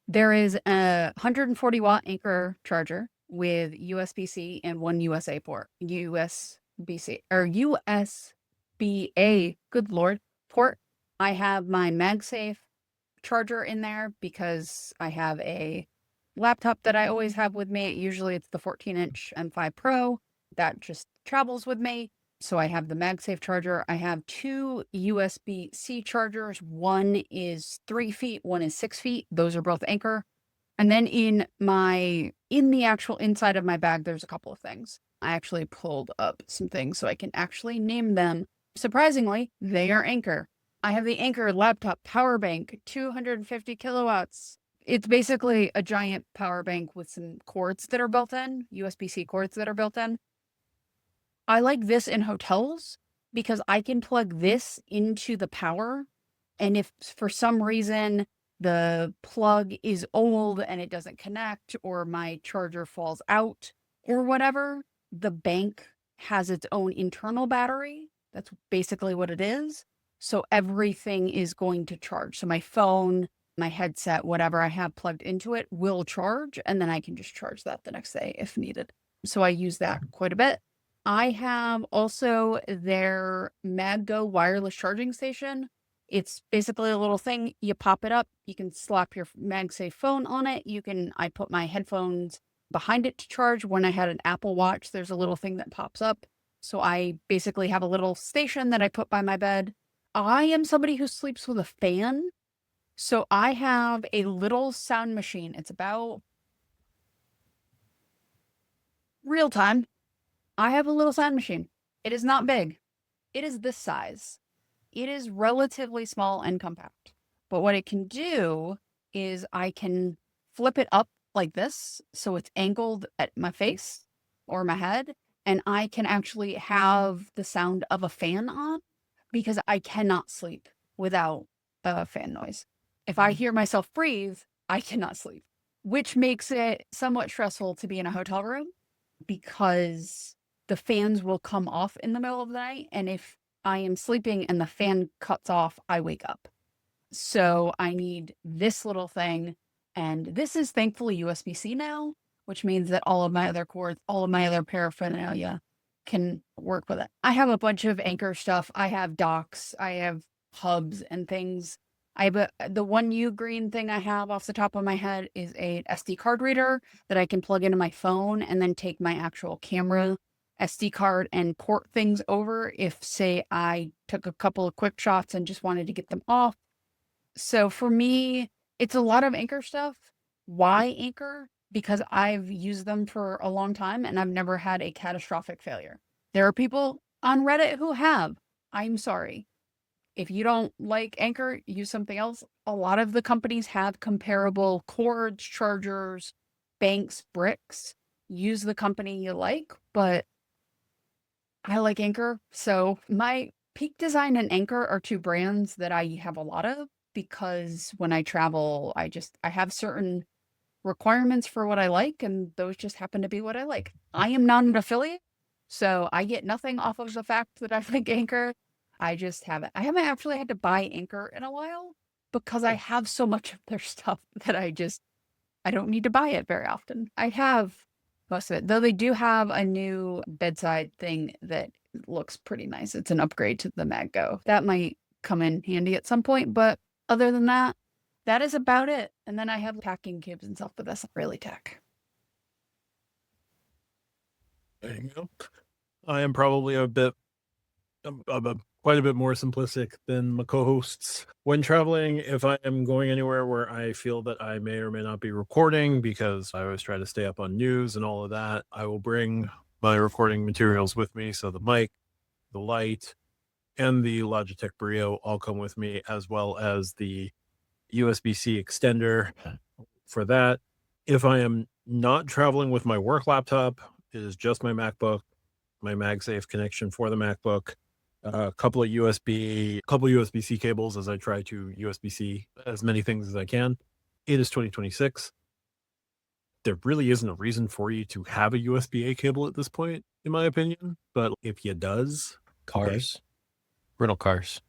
there is a 140-watt Anker charger with USB-C and one USA port. USB-C or USB-A, good Lord, port. I have my MagSafe charger in there because I have a laptop that I always have with me. Usually it's the 14-inch M5 Pro that just travels with me. So I have the MagSafe charger. I have two USB-C chargers. One is 3 feet, one is 6 feet. Those are both Anker. And then in the actual inside of my bag, there's a couple of things. I actually pulled up some things so I can actually name them. Surprisingly, they are Anker. I have the Anker laptop power bank, 250 kilowatts. It's basically a giant power bank with some cords that are built in, USB-C cords that are built in. I like this in hotels because I can plug this into the power. And if for some reason the plug is old and it doesn't connect, or my charger falls out or whatever, the bank has its own internal battery. That's basically what it is. So everything is going to charge. So my phone, my headset, whatever I have plugged into it will charge, and then I can just charge that the next day if needed. So I use that quite a bit. I have also their MagGo wireless charging station. It's basically a little thing. You pop it up. You can slap your MagSafe phone on it. I put my headphones behind it to charge. When I had an Apple Watch, there's a little thing that pops up. So I basically have a little station that I put by my bed. I am somebody who sleeps with a fan. So I have a little sound machine. It's about real time. I have a little sound machine. It is not big. It is this size. It is relatively small and compact. But what it can do is I can flip it up like this, so it's angled at my face or my head, and I can actually have the sound of a fan on, because I cannot sleep without a fan noise. If I hear myself breathe, I cannot sleep, which makes it somewhat stressful to be in a hotel room, because the fans will come off in the middle of the night. And if I am sleeping and the fan cuts off, I wake up. So I need this little thing. And this is thankfully USB-C now, which means that all of my other cords, all of my other paraphernalia can work with it. I have a bunch of Anker stuff. I have docks, I have hubs and things. The one green thing I have off the top of my head is a SD card reader that I can plug into my phone and then take my actual camera SD card and port things over if, say, I took a couple of quick shots and just wanted to get them off. So for me, it's a lot of Anker stuff. Why Anker? Because I've used them for a long time and I've never had a catastrophic failure. There are people on Reddit who have. I'm sorry. If you don't like Anker, use something else. A lot of the companies have comparable cords, chargers, banks, bricks. Use the company you like, but I like Anker. So my Peak Design and Anker are two brands that I have a lot of, because when I travel, I have certain requirements for what I like, and those just happen to be what I like. I am not an affiliate, so I get nothing off of the fact that I like Anker. I just haven't. I haven't actually had to buy Anker in a while, because I have so much of their stuff that I don't need to buy it very often. I have most of it, though they do have a new bedside thing that looks pretty nice. It's an upgrade to the MagGo. That might come in handy at some point, but other than that, that is about it. And then I have packing cubes and stuff, but that's not really tech. There you go. I am probably quite a bit more simplistic than my co-hosts. When traveling, if I am going anywhere where I feel that I may or may not be recording, because I always try to stay up on news and all of that, I will bring my recording materials with me. So the mic, the light, and the Logitech Brio all come with me, as well as the USB-C extender for that. If I am not traveling with my work laptop, It is just my MacBook, my MagSafe connection for the MacBook, a couple of USB-C cables as I try to USB-C as many things as I can. It is 2026. There really isn't a reason for you to have a USB-A cable at this point, in my opinion. But if you does, Cars, rental cars.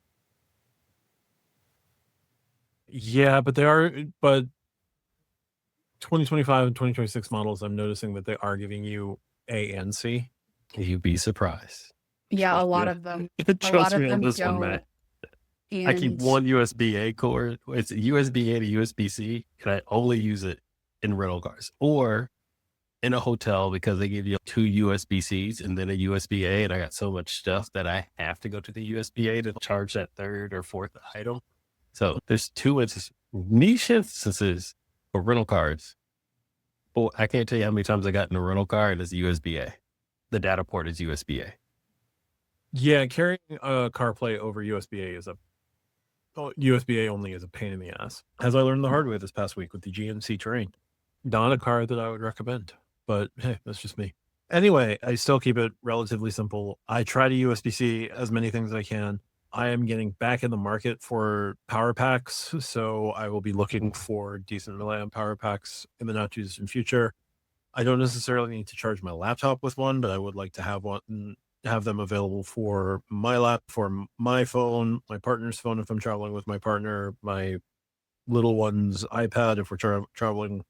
yeah, but 2025 and 2026 models, I'm noticing that they are giving you A and C. You'd be surprised. Yeah, a lot Yeah. of them. Trust of me on them this one, don't. man. I keep And one USB-A cord. It's USB-A to USB-C, and I only use it in rental cars or in a hotel because they give you 2 USB-Cs and then a USB-A, and I got so much stuff that I have to go to the USB-A to charge that third or fourth item. So there's 2 niche instances for rental cars. But I can't tell you how many times I got in a rental car and it's USB-A. The data port is USB-A. Yeah, carrying a CarPlay over USB-A USB-A only is a pain in the ass. As I learned the hard way this past week with the GMC Terrain. Not a car that I would recommend, but hey, that's just me. Anyway, I still keep it relatively simple. I try to USB-C as many things as I can. I am getting back in the market for power packs, so I will be looking for decent milliamp power packs in the not too distant future. I don't necessarily need to charge my laptop with one, but I would like to have them available for my phone, my partner's phone if I'm traveling with my partner, my little one's iPad if we're traveling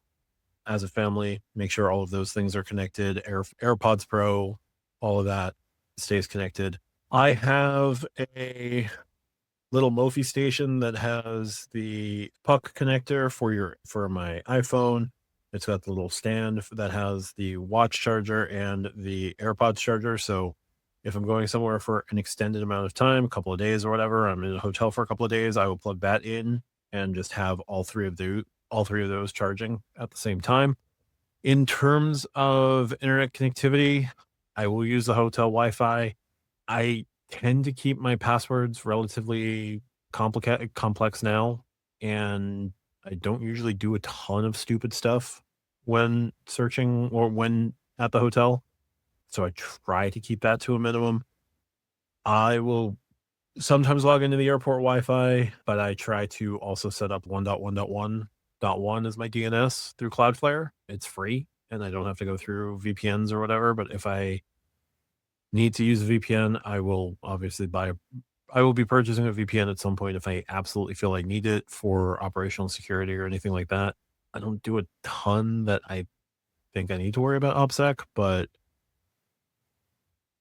as a family. Make sure all of those things are connected. AirPods Pro, all of that stays connected. I have a little Mophie station that has the puck connector for my iPhone. It's got the little stand that has the watch charger and the AirPods charger. So if I'm going somewhere for an extended amount of time, a couple of days or whatever, I'm in a hotel for a couple of days, I will plug that in and just have all three of those charging at the same time. In terms of internet connectivity, I will use the hotel Wi-Fi. I tend to keep my passwords relatively complex now, and I don't usually do a ton of stupid stuff when searching or when at the hotel. So I try to keep that to a minimum. I will sometimes log into the airport Wi-Fi, but I try to also set up 1.1.1.1 as my DNS through Cloudflare. It's free and I don't have to go through VPNs or whatever. But if I need to use a VPN, I will be purchasing a VPN at some point if I absolutely feel I need it for operational security or anything like that. I don't do a ton that I think I need to worry about OPSEC, but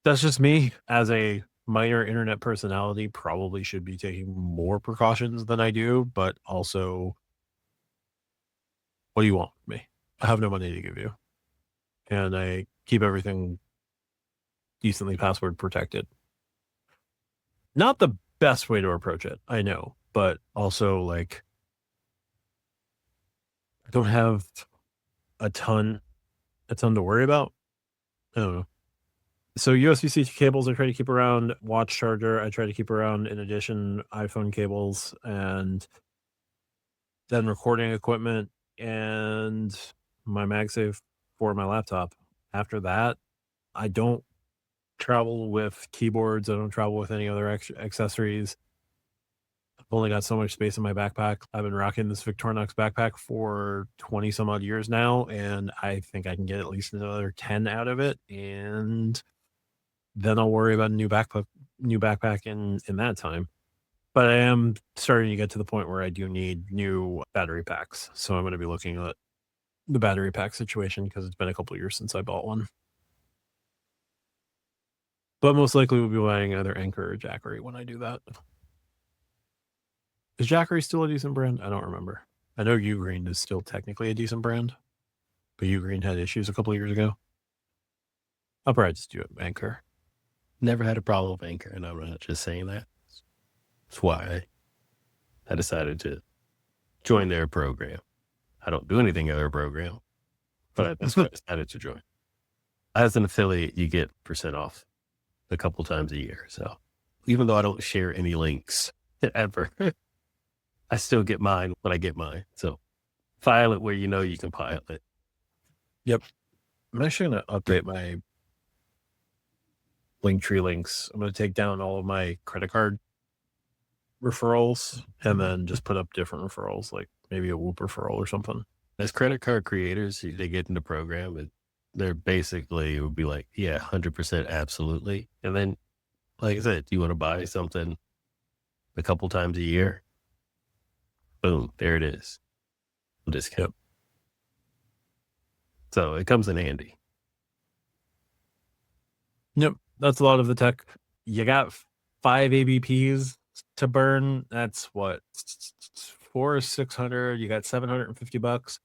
that's just me as a minor internet personality. Probably should be taking more precautions than I do, but also, what do you want from me? I have no money to give you, and I keep everything decently password protected. Not the best way to approach it, I know, but also like I don't have a ton to worry about. I don't know. So USB-C cables I try to keep around, watch charger I try to keep around, in addition iPhone cables, and then recording equipment and my MagSafe for my laptop. After that, I don't travel with keyboards. I don't travel with any other accessories. I've only got so much space in my backpack. I've been rocking this Victorinox backpack for 20 some odd years now, and I think I can get at least another 10 out of it, and then I'll worry about a new backpack in that time. But I am starting to get to the point where I do need new battery packs. So I'm going to be looking at the battery pack situation because it's been a couple of years since I bought one. But most likely we'll be buying either Anchor or Jackery when I do that. Is Jackery still a decent brand? I don't remember. I know Ugreen is still technically a decent brand, but Ugreen had issues a couple of years ago. I'll probably just do it Anchor. Never had a problem with Anchor, and I'm not just saying that. That's why I decided to join their program. I don't do anything in their program, but that's why I decided to join. As an affiliate, you get % off a couple times a year. So even though I don't share any links ever, I still get mine when I get mine. So file it where you know you can file it. Yep. I'm actually going to update my Linktree links. I'm going to take down all of my credit card referrals and then just put up different referrals, like maybe a Whoop referral or something. As credit card creators, they get in the program and they're basically, it would be like, yeah, 100% absolutely. And then, like I said, you want to buy something a couple times a year? Boom, there it is. Discount. So it comes in handy. Yep. That's a lot of the tech. You got 5 ABPs to burn. That's what, 4 or 600. You got $750.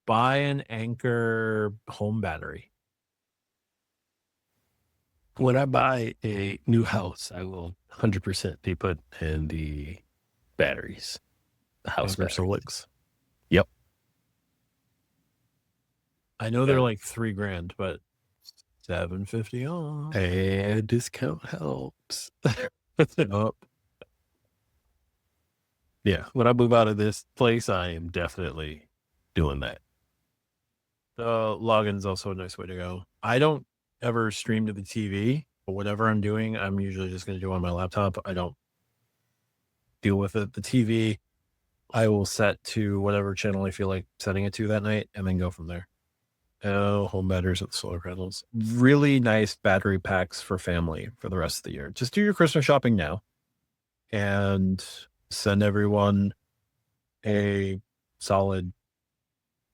Buy an Anchor home battery. When I buy a new house, I will 100% be put in the batteries. The house Anchor batteries. Solix. Yep. I know they're like $3,000, but $750 off. And discount helps. Up. Yeah. When I move out of this place, I am definitely doing that. Login's also a nice way to go. I don't ever stream to the TV, but whatever I'm doing, I'm usually just going to do on my laptop. I don't deal with it. The TV, I will set to whatever channel I feel like setting it to that night and then go from there. Oh, home batteries with solar panels. Really nice battery packs for family for the rest of the year. Just do your Christmas shopping now and send everyone a solid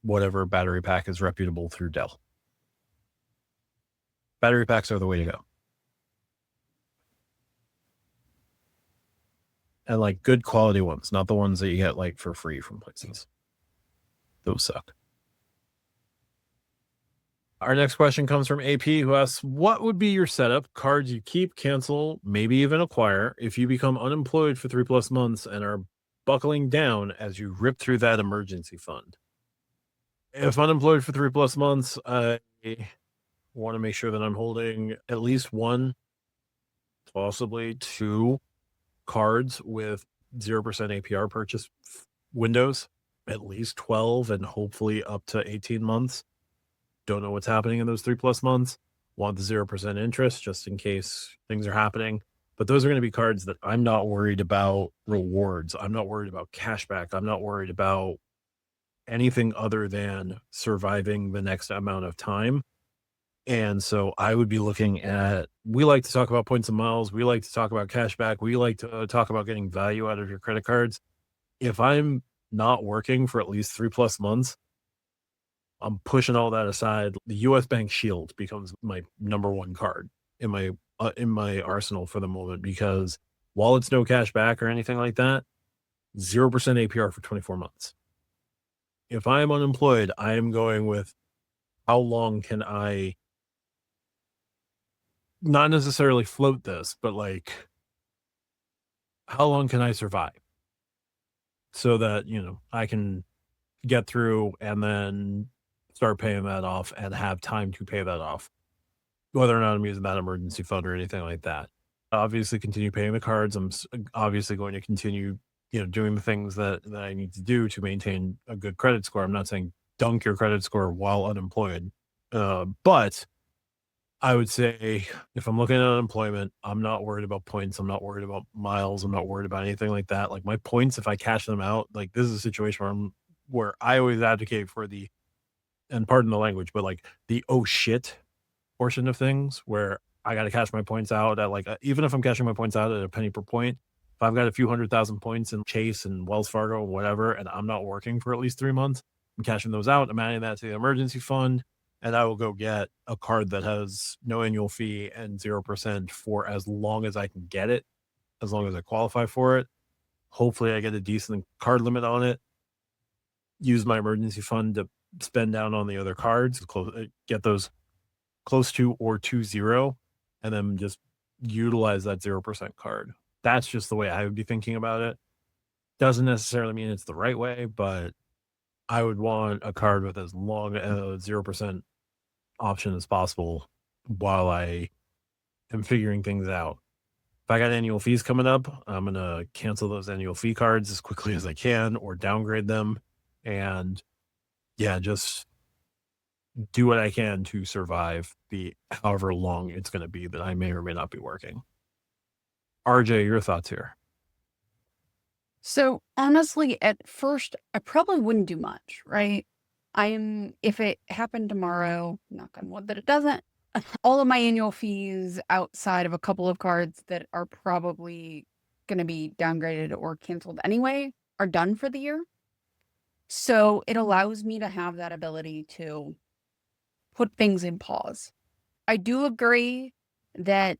whatever battery pack is reputable through Dell. Battery packs are the way to go. And like good quality ones, not the ones that you get like for free from places. Those suck. Our next question comes from AP, who asks, what would be your setup, cards you keep, cancel, maybe even acquire, if you become unemployed for 3+ months and are buckling down as you rip through that emergency fund? If unemployed for 3+ months, I want to make sure that I'm holding at least 1, possibly 2 cards with 0% APR purchase windows, at least 12 and hopefully up to 18 months. Don't know what's happening in those 3+ months. Want the 0% interest just in case things are happening. But those are going to be cards that I'm not worried about rewards. I'm not worried about cashback. I'm not worried about anything other than surviving the next amount of time. And so I would be looking at, we like to talk about points and miles. We like to talk about cashback. We like to talk about getting value out of your credit cards. If I'm not working for at least 3+ months, I'm pushing all that aside. The US Bank Shield becomes my number 1 card in my arsenal for the moment, because while it's no cash back or anything like that, 0% APR for 24 months. If I am unemployed, I am going with how long can I not necessarily float this, but like how long can I survive so that, I can get through and then start paying that off and have time to pay that off, whether or not I'm using that emergency fund or anything like that. Obviously continue paying the cards. I'm obviously going to continue, doing the things that I need to do to maintain a good credit score. I'm not saying dunk your credit score while unemployed. But I would say if I'm looking at unemployment, I'm not worried about points. I'm not worried about miles. I'm not worried about anything like that. Like my points, if I cash them out, like this is a situation where I always advocate for the, and pardon the language, but like the oh shit portion of things, where I got to cash my points out at like, even if I'm cashing my points out at a penny per point, if I've got a few 100,000 points in Chase and Wells Fargo or whatever, and I'm not working for at least 3 months, I'm cashing those out. I'm adding that to the emergency fund, and I will go get a card that has no annual fee and 0% for as long as I can get it, as long as I qualify for it. Hopefully I get a decent card limit on it, use my emergency fund to spend down on the other cards, get those close to or to 0, and then just utilize that 0% card. That's just the way I would be thinking about it. Doesn't necessarily mean it's the right way, but I would want a card with as long a 0% option as possible while I am figuring things out. If I got annual fees coming up, I'm going to cancel those annual fee cards as quickly as I can or downgrade them. And yeah, just do what I can to survive the however long it's going to be that I may or may not be working. RJ, your thoughts here? So honestly, at first, I probably wouldn't do much, right? If it happened tomorrow, knock on wood that it doesn't, all of my annual fees outside of a couple of cards that are probably going to be downgraded or canceled anyway are done for the year. So it allows me to have that ability to put things in pause. I do agree that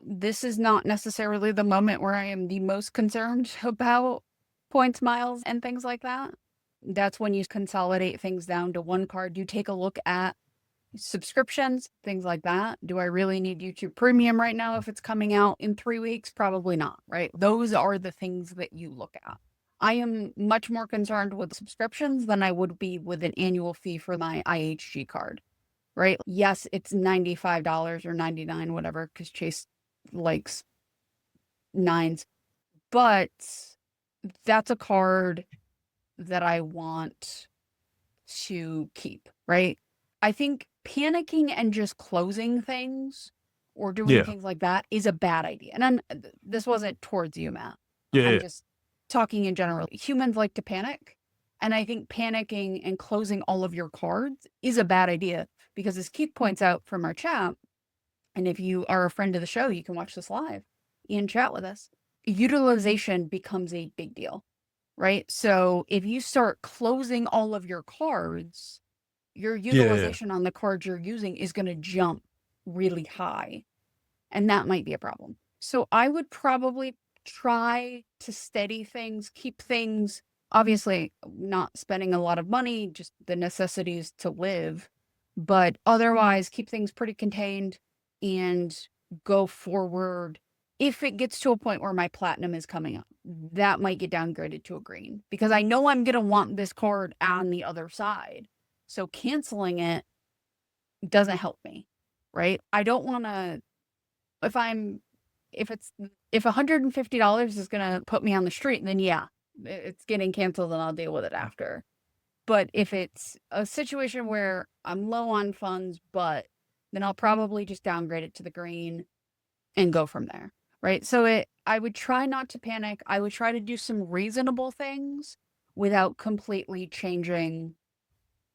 this is not necessarily the moment where I am the most concerned about points, miles, and things like that. That's when you consolidate things down to one card. You take a look at subscriptions, things like that. Do I really need YouTube Premium right now if it's coming out in 3 weeks? Probably not, right? Those are the things that you look at. I am much more concerned with subscriptions than I would be with an annual fee for my IHG card, right? Yes, it's $95 or $99, whatever, because Chase likes nines, but that's a card that I want to keep, right? I think panicking and just closing things or doing Yeah. things like that is a bad idea. And this wasn't towards you, Matt. Yeah. I'm just talking in general. Humans like to panic. And I think panicking and closing all of your cards is a bad idea because, as Keith points out from our chat, and if you are a friend of the show, you can watch this live and chat with us, utilization becomes a big deal, right? So if you start closing all of your cards, your utilization on the cards you're using is going to jump really high. And that might be a problem. So I would probably try to steady things, keep things, obviously not spending a lot of money, just the necessities to live, but otherwise keep things pretty contained and go forward. If it gets to a point where my platinum is coming up, that might get downgraded to a green because I know I'm going to want this card on the other side. So canceling it doesn't help me, right? I don't want to, if $150 is going to put me on the street, then yeah, it's getting canceled and I'll deal with it after. But if it's a situation where I'm low on funds, then I'll probably just downgrade it to the green and go from there, right? So I would try not to panic. I would try to do some reasonable things without completely changing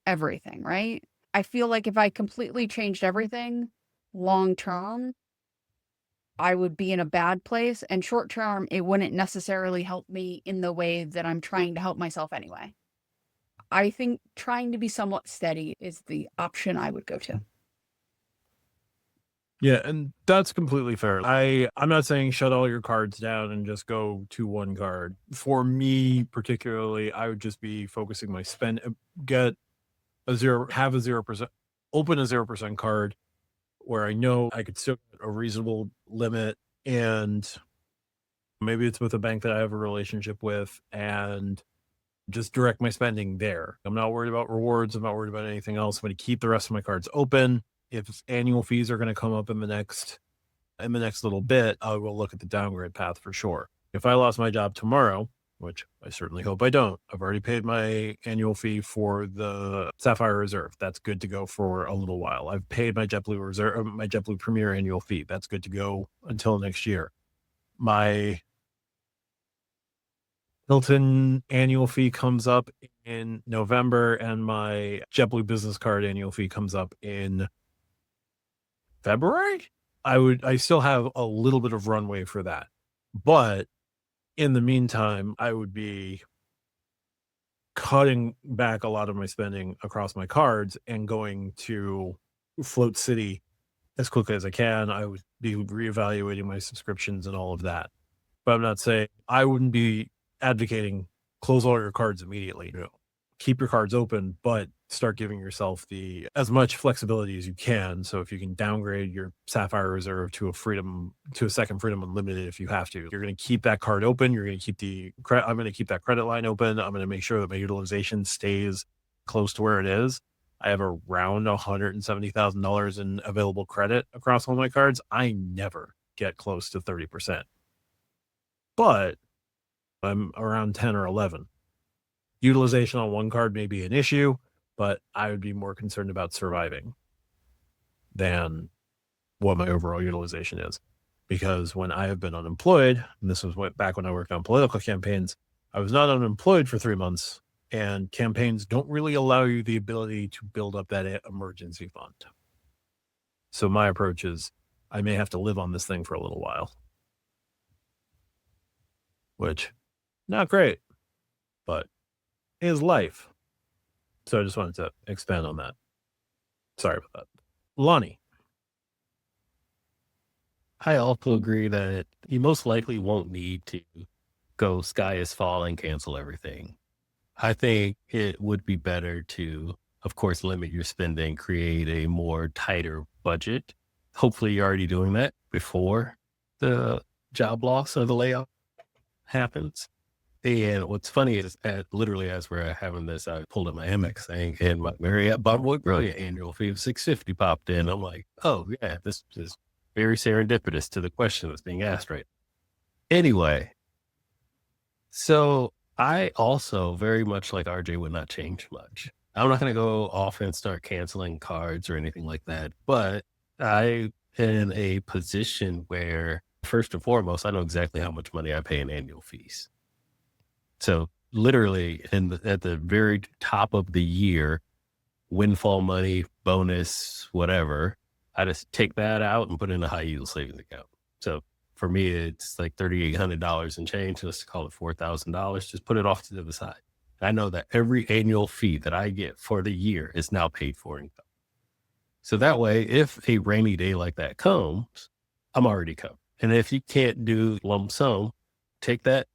everything, right? I feel like if I completely changed everything long term, I would be in a bad place, and short term, it wouldn't necessarily help me in the way that I'm trying to help myself anyway. I think trying to be somewhat steady is the option I would go to. Yeah, and that's completely fair. I'm not saying shut all your cards down and just go to one card. For me particularly, I would just be focusing my spend, have a 0%, open a 0% card where I know I could still get a reasonable limit, and maybe it's with a bank that I have a relationship with, and just direct my spending there. I'm not worried about rewards. I'm not worried about anything else. I'm going to keep the rest of my cards open. If annual fees are going to come up in the next little bit, I will look at the downgrade path for sure. If I lost my job tomorrow, which I certainly hope I don't, I've already paid my annual fee for the Sapphire Reserve. That's good to go for a little while. I've paid my JetBlue Reserve, my JetBlue Premier annual fee. That's good to go until next year. My Hilton annual fee comes up in November, and my JetBlue Business Card annual fee comes up in February. I still have a little bit of runway for that, but in the meantime, I would be cutting back a lot of my spending across my cards and going to Float City as quickly as I can. I would be reevaluating my subscriptions and all of that. But I'm not saying, I wouldn't be advocating close all your cards immediately. Keep your cards open, but start giving yourself as much flexibility as you can. So if you can downgrade your Sapphire Reserve to a second Freedom Unlimited, if you have to, you're going to keep that card open. You're going to keep I'm going to keep that credit line open. I'm going to make sure that my utilization stays close to where it is. I have around $170,000 in available credit across all my cards. I never get close to 30%, but I'm around 10 or 11. Utilization on one card may be an issue. but I would be more concerned about surviving than what my overall utilization is. Because when I have been unemployed, and this was back when I worked on political campaigns, I was not unemployed for 3 months, and campaigns don't really allow you the ability to build up that emergency fund. So my approach is I may have to live on this thing for a little while, which not great, but is life. So I just wanted to expand on that. Sorry about that. Lani. I also agree that you most likely won't need to go sky is falling, cancel everything. I think it would be better to, of course, limit your spending, create a more tighter budget. Hopefully you're already doing that before the job loss or the layoff happens. And what's funny is literally as we're having this, I pulled up my Amex thing and my Marriott Bonvoy Brilliant annual fee of $650 popped in. I'm like, oh yeah, this is very serendipitous to the question that's being asked right now. Anyway, so I also very much like RJ would not change much. I'm not going to go off and start canceling cards or anything like that, but I'm in a position where first and foremost, I know exactly how much money I pay in annual fees. So literally at the very top of the year, windfall money, bonus, whatever, I just take that out and put in a high yield savings account. So for me, it's like $3,800 and change. Let's call it $4,000. Just put it off to the side. I know that every annual fee that I get for the year is now paid for income. So that way, if a rainy day like that comes, I'm already covered. And if you can't do lump sum, take that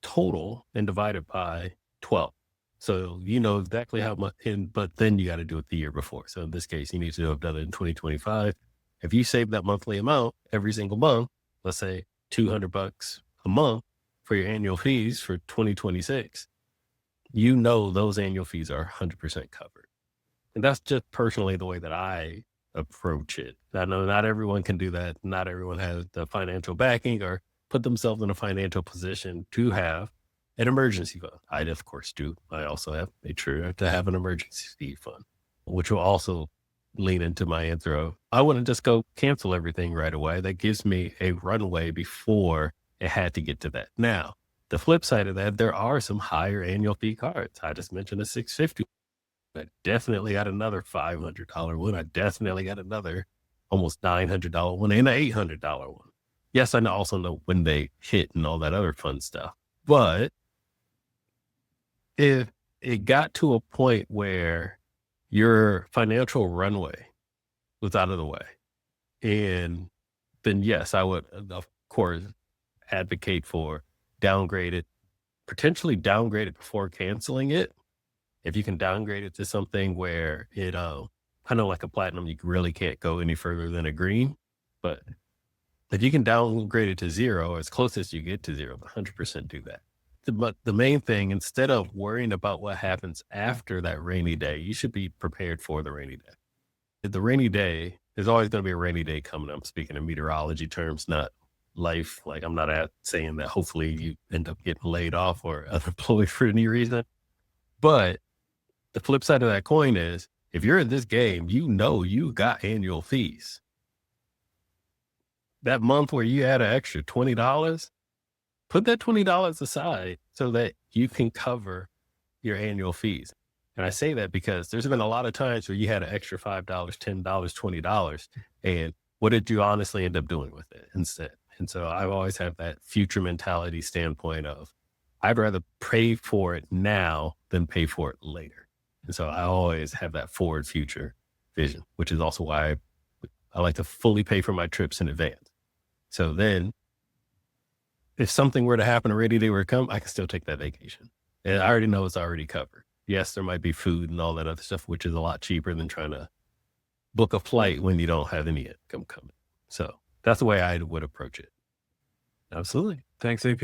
total and divide it by 12. So you know exactly how much, but then you got to do it the year before. So in this case, you need to have done it in 2025. If you save that monthly amount every single month, let's say $200 a month for your annual fees for 2026, you know those annual fees are 100% covered. And that's just personally the way that I approach it. I know not everyone can do that. Not everyone has the financial backing or put themselves in a financial position to have an emergency fund. I, of course, do. I also have made sure to have an emergency fund, which will also lean into my answer of, I wouldn't just go cancel everything right away. That gives me a runway before it had to get to that. Now, the flip side of that, there are some higher annual fee cards. I just mentioned a $650. I definitely got another $500 one. I definitely got another almost $900 one and an $800 one. Yes, I also know when they hit and all that other fun stuff. But if it got to a point where your financial runway was out of the way, and then yes, I would, of course, advocate for potentially downgrade it before canceling it. If you can downgrade it to something where it, I know like a platinum, you really can't go any further than a green, but if you can downgrade it to zero, as close as you get to zero, 100% do that. But the main thing, instead of worrying about what happens after that rainy day, you should be prepared for the rainy day. The rainy day, there's always going to be a rainy day coming. I'm speaking in meteorology terms, not life. Like I'm not saying that hopefully you end up getting laid off or unemployed for any reason. But the flip side of that coin is if you're in this game, you know you got annual fees. That month where you had an extra $20, put that $20 aside so that you can cover your annual fees. And I say that because there's been a lot of times where you had an extra $5, $10, $20. And what did you honestly end up doing with it instead? And so I've always had that future mentality standpoint of I'd rather pay for it now than pay for it later. And so I always have that forward future vision, which is also why I like to fully pay for my trips in advance. So then if something were to happen, a rainy day were to come, I can still take that vacation. And I already know it's already covered. Yes, there might be food and all that other stuff, which is a lot cheaper than trying to book a flight when you don't have any income coming. So that's the way I would approach it. Absolutely. Thanks, AP.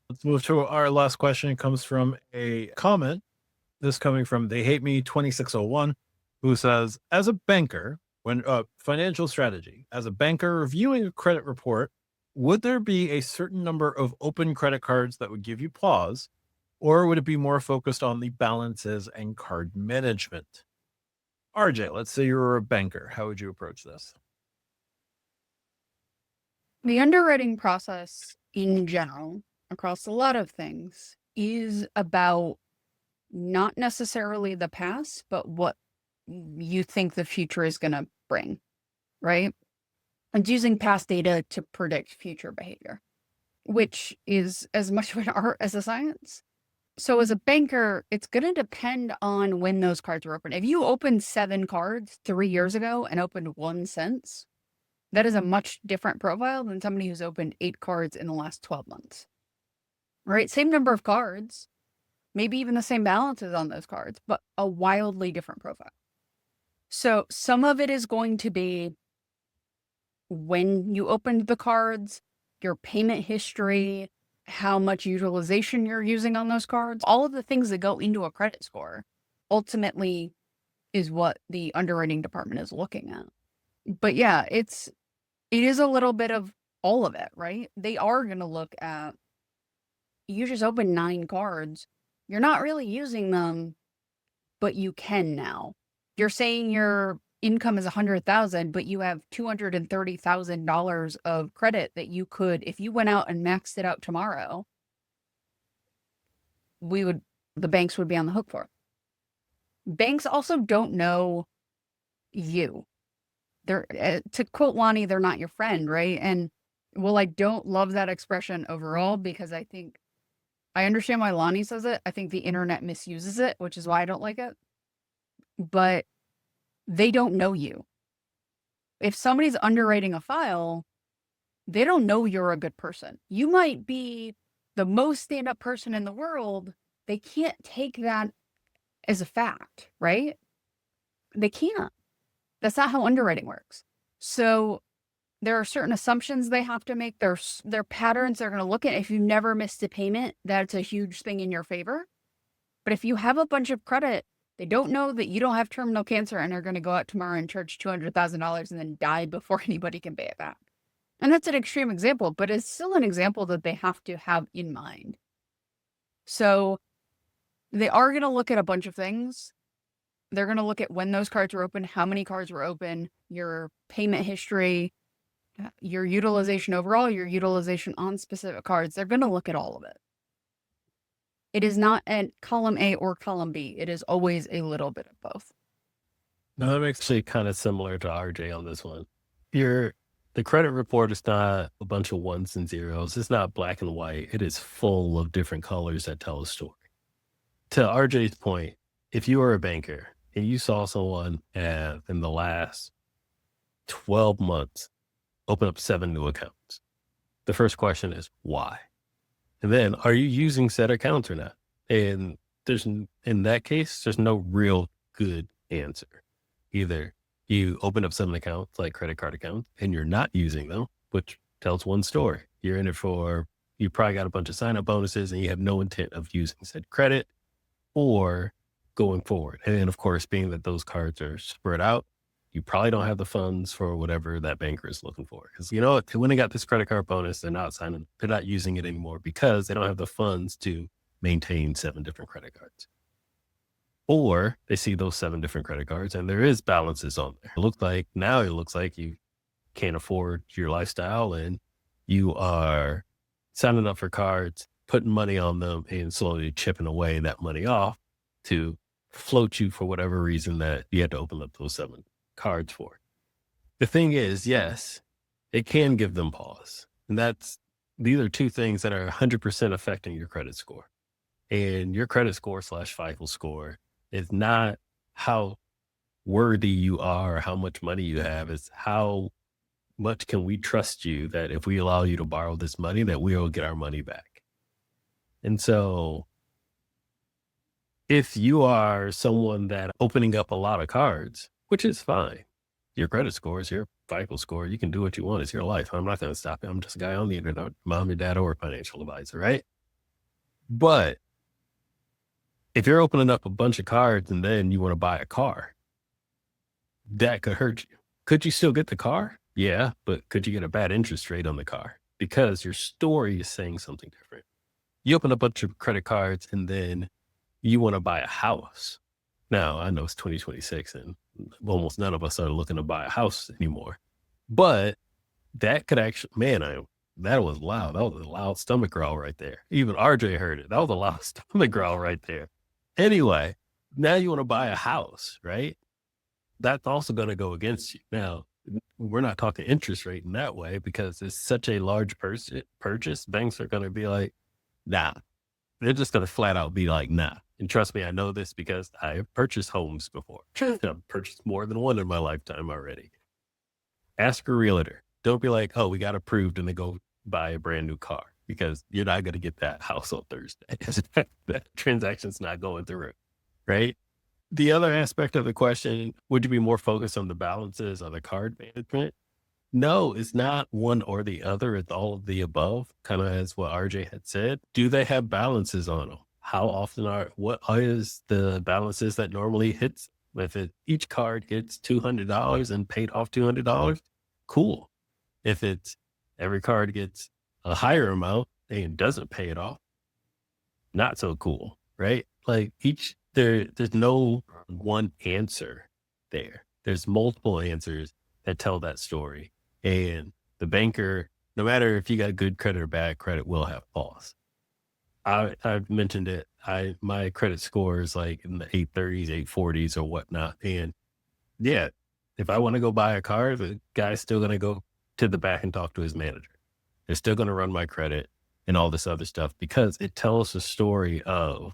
Let's move to our last question. It comes from a comment. This coming from They Hate Me 2601, who says, as a banker, when financial strategy, as a banker reviewing a credit report, would there be a certain number of open credit cards that would give you pause Or would it be more focused on the balances and card management? RJ, let's say you're a banker. How would you approach this? The underwriting process in general, across a lot of things, is about not necessarily the past, but what you think the future is going to bring, right? And using past data to predict future behavior, which is as much of an art as a science. So as a banker, it's going to depend on when those cards were opened. If you opened 7 cards 3 years ago and opened 1 since, that is a much different profile than somebody who's opened 8 cards in the last 12 months. Right? Same number of cards, maybe even the same balances on those cards, but a wildly different profile. So some of it is going to be when you opened the cards, your payment history, how much utilization you're using on those cards, all of the things that go into a credit score ultimately is what the underwriting department is looking at. But yeah, it is a little bit of all of it, right? They are going to look at, you just opened 9 cards. You're not really using them, but you can now. You're saying your income is 100,000, but you have $230,000 of credit that you could, if you went out and maxed it out tomorrow, the banks would be on the hook for it. Banks also don't know you. They're, to quote Lani, they're not your friend, right? And I don't love that expression overall because I understand why Lani says it. I think the internet misuses it, which is why I don't like it. But they don't know you. If somebody's underwriting a file, they don't know you're a good person. You might be the most stand-up person in the world. They can't take that as a fact, right? They can't. That's not how underwriting works. So there are certain assumptions they have to make. There's patterns they're going to look at. If you never missed a payment, that's a huge thing in your favor. But if you have a bunch of credit, they don't know that you don't have terminal cancer and are going to go out tomorrow and charge $200,000 and then die before anybody can pay it back. And that's an extreme example, but it's still an example that they have to have in mind. So they are going to look at a bunch of things. They're going to look at when those cards were open, how many cards were open, your payment history, your utilization overall, your utilization on specific cards. They're going to look at all of it. It is not at column A or column B. It is always a little bit of both. No, that makes actually kind of similar to RJ on this one. The credit report is not a bunch of ones and zeros. It's not black and white. It is full of different colors that tell a story. To RJ's point, if you are a banker and you saw someone in the last 12 months open up 7 new accounts, the first question is why? And then, are you using said accounts or not? And in that case, there's no real good answer. Either you open up 7 accounts, like credit card accounts, and you're not using them, which tells one story. You're in it you probably got a bunch of sign-up bonuses and you have no intent of using said credit or going forward. And then, of course, being that those cards are spread out, you probably don't have the funds for whatever that banker is looking for. Because when they got this credit card bonus, they're not using it anymore because they don't have the funds to maintain 7 different credit cards. Or they see those 7 different credit cards and there is balances on there. It looks like you can't afford your lifestyle and you are signing up for cards, putting money on them and slowly chipping away that money off to float you for whatever reason that you had to open up those 7 cards for. The thing is, yes, it can give them pause. And these are 2 things that are 100% affecting your credit score. And your credit score / FICO score is not how worthy you are or how much money you have. It's how much can we trust you that if we allow you to borrow this money, that we will get our money back. And so if you are someone that opening up a lot of cards, which is fine, your credit score is your FICO score. You can do what you want. It's your life. I'm not going to stop you. I'm just a guy on the internet, mom, your dad, or a financial advisor, right? But if you're opening up a bunch of cards and then you want to buy a car, that could hurt you. Could you still get the car? Yeah, but could you get a bad interest rate on the car? Because your story is saying something different. You open a bunch of credit cards and then you want to buy a house. Now, I know it's 2026 and almost none of us are looking to buy a house anymore. But that could actually, that was loud. That was a loud stomach growl right there. Even RJ heard it. That was a loud stomach growl right there. Anyway, now you want to buy a house, right? That's also going to go against you. Now, we're not talking interest rate in that way because it's such a large purchase. Banks are going to be like, nah. They're just going to flat out be like, nah. And trust me, I know this because I have purchased homes before. I've purchased more than one in my lifetime already. Ask a realtor. Don't be like, oh, we got approved and then go buy a brand new car because you're not going to get that house on Thursday. That transaction's not going through, right? The other aspect of the question, would you be more focused on the balances or the card management? No, it's not one or the other. It's all of the above, kind of as what RJ had said. Do they have balances on them? How often what is the balances that normally hits? If each card gets $200 and paid off $200, cool. If it's every card gets a higher amount and doesn't pay it off, not so cool, right? Like there's no one answer there. There's multiple answers that tell that story. And the banker, no matter if you got good credit or bad credit, will have flaws. I've mentioned it. My credit score is like in the 830s, 840s or whatnot. And yeah, if I want to go buy a car, the guy's still going to go to the back and talk to his manager. They're still going to run my credit and all this other stuff because it tells a story of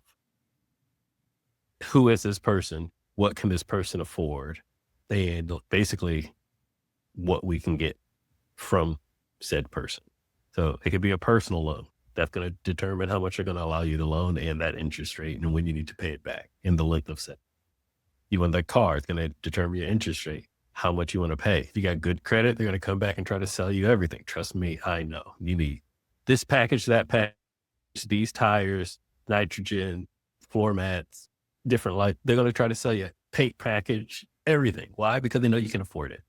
who is this person? What can this person afford? And basically what we can get from said person. So it could be a personal loan. That's going to determine how much they're going to allow you to loan and that interest rate and when you need to pay it back and the length of set. You want the car, it's going to determine your interest rate, how much you want to pay. If you got good credit, they're going to come back and try to sell you everything. Trust me, I know. You need this package, that package, these tires, nitrogen, floor mats, different light. They're going to try to sell you a paint package, everything. Why? Because they know you can afford it.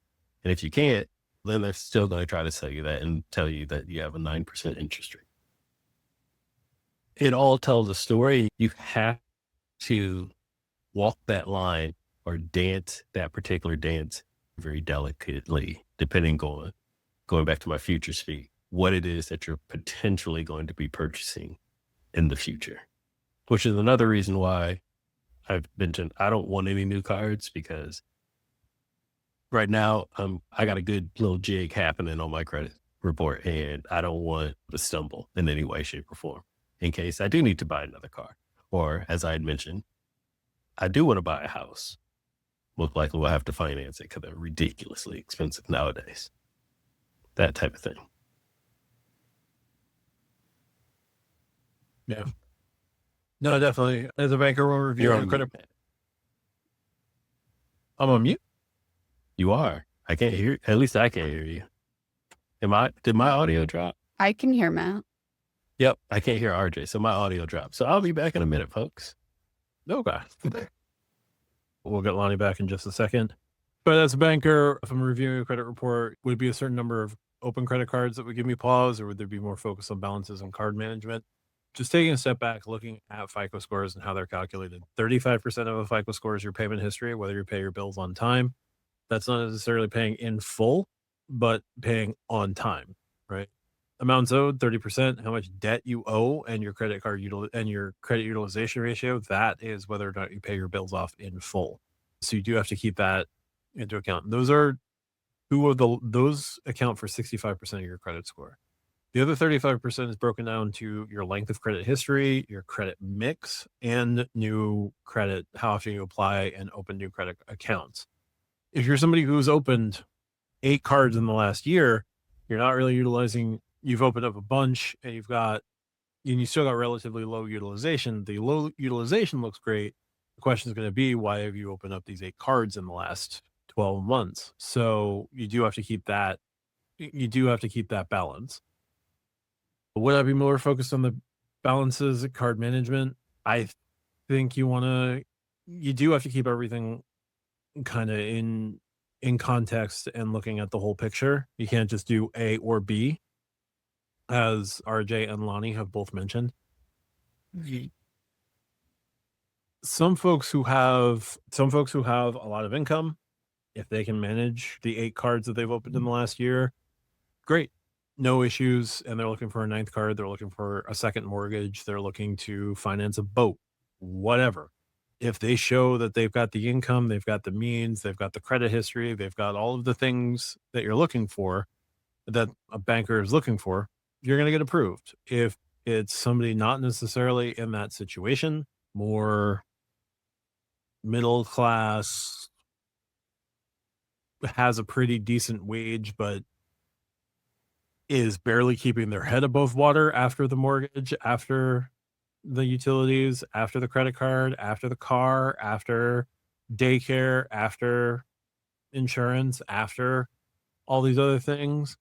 And if you can't, then they're still going to try to sell you that and tell you that you have a 9% interest rate. It all tells a story. You have to walk that line or dance that particular dance very delicately, depending on, going back to my future speak, what it is that you're potentially going to be purchasing in the future, which is another reason why I've mentioned I don't want any new cards because right now I got a good little jig happening on my credit report and I don't want to stumble in any way, shape, or form in case I do need to buy another car. Or as I had mentioned, I do want to buy a house. Most likely we'll have to finance it because they're ridiculously expensive nowadays. That type of thing. Yeah. No, definitely. As a banker, we'll review You're your on credit. mute. I'm on mute. You are. I can't hear. At least I can't hear you. Did my audio drop? I can hear Matt. Yep. I can't hear RJ. So my audio dropped. So I'll be back in a minute, folks. Okay. We'll get Lani back in just a second. But as a banker, if I'm reviewing a credit report, would it be a certain number of open credit cards that would give me pause, or would there be more focus on balances and card management? Just taking a step back, looking at FICO scores and how they're calculated. 35% of a FICO score is your payment history, whether you pay your bills on time. That's not necessarily paying in full, but paying on time, right? Amounts owed, 30%, how much debt you owe, and your credit card and your credit utilization ratio. That is whether or not you pay your bills off in full. So you do have to keep that into account. Those account for 65% of your credit score. The other 35% is broken down to your length of credit history, your credit mix, and new credit, how often you apply and open new credit accounts. If you're somebody who's opened 8 cards in the last year, you're not really utilizing, you've opened up a bunch and you still got relatively low utilization. The low utilization looks great. The question is going to be, why have you opened up these 8 cards in the last 12 months? So you do have to keep that balance. Would I be more focused on the balances, card management? I think you do have to keep everything kind of in context and looking at the whole picture. You can't just do A or B, as RJ and Lani have both mentioned. some folks who have a lot of income, if they can manage the 8 cards that they've opened in the last year, great. No issues. And they're looking for a 9th card. They're looking for a second mortgage. They're looking to finance a boat, whatever. If they show that they've got the income, they've got the means, they've got the credit history, they've got all of the things that you're looking for, that a banker is looking for, you're going to get approved. If it's somebody not necessarily in that situation, more middle class, has a pretty decent wage, but is barely keeping their head above water after the mortgage, after the utilities, after the credit card, after the car, after daycare, after insurance, after all these other things.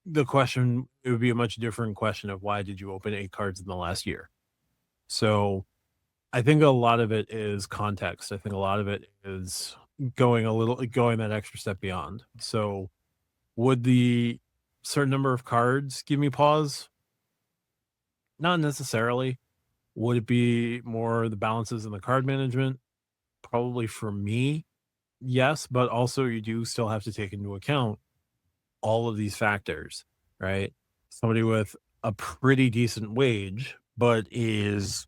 The question, it would be a much different question of why did you open 8 cards in the last year? So I think a lot of it is context. I think a lot of it is going that extra step beyond. So would the certain number of cards give me pause? Not necessarily. Would it be more the balances in the card management? Probably for me, yes, but also you do still have to take into account all of these factors, right? Somebody with a pretty decent wage, but is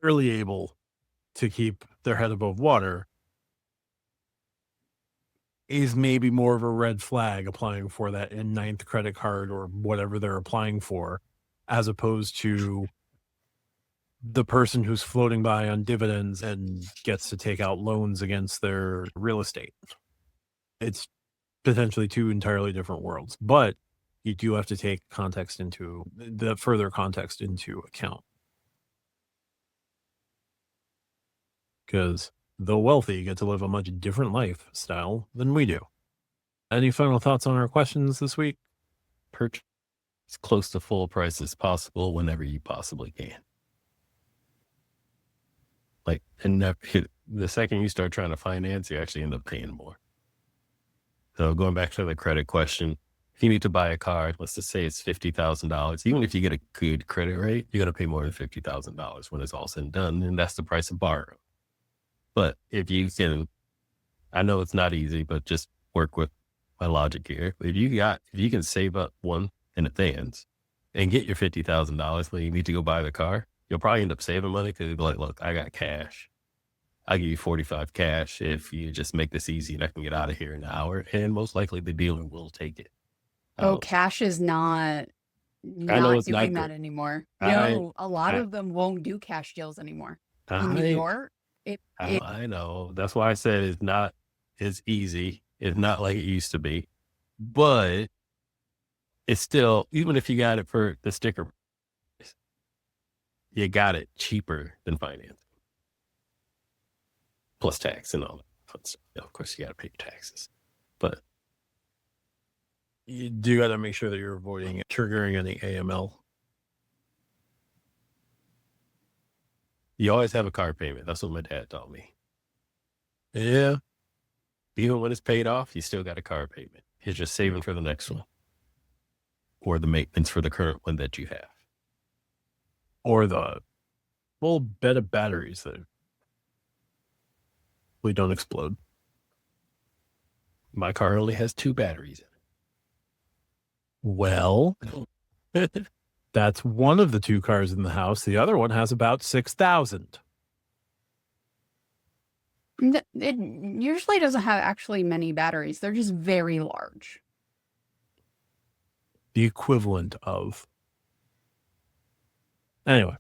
barely able to keep their head above water, is maybe more of a red flag applying for that in 9th credit card or whatever they're applying for, as opposed to the person who's floating by on dividends and gets to take out loans against their real estate. It's potentially 2 entirely different worlds, but you do have to take the further context into account. Because the wealthy get to live a much different lifestyle than we do. Any final thoughts on our questions this week? Purchase as close to full price as possible whenever you possibly can. Like, and the second you start trying to finance, you actually end up paying more. So going back to the credit question, if you need to buy a car, let's just say it's $50,000. Even if you get a good credit rate, you're going to pay more than $50,000 when it's all said and done. And that's the price of borrow. But if you can, I know it's not easy, but just work with my logic here. If you can save up one in advance and get your $50,000 when you need to go buy the car, you'll probably end up saving money because you'll be like, look, I got cash. I'll give you 45 cash if you just make this easy and I can get out of here in an hour. And most likely the dealer will take it. Oh, cash is not it's doing not that anymore. I- No, a lot I- of them won't do cash deals anymore. In New I, York, I know. That's why I said it's not as easy. It's not like it used to be. But it's still, even if you got it for the sticker, you got it cheaper than financing. Plus tax and all that fun stuff. Of course, you got to pay your taxes. But You do got to make sure that you're avoiding triggering any AML. you always have a car payment. That's what my dad taught me. Yeah. Even when it's paid off, you still got a car payment. You're just saving for the next one. Or the maintenance for the current one that you have. Or the full bed of batteries that we don't explode. My car only has 2 batteries in it. Well, that's one of the 2 cars in the house. The other one has about 6,000. it usually doesn't have actually many batteries. They're just very large. The equivalent of. Anyway.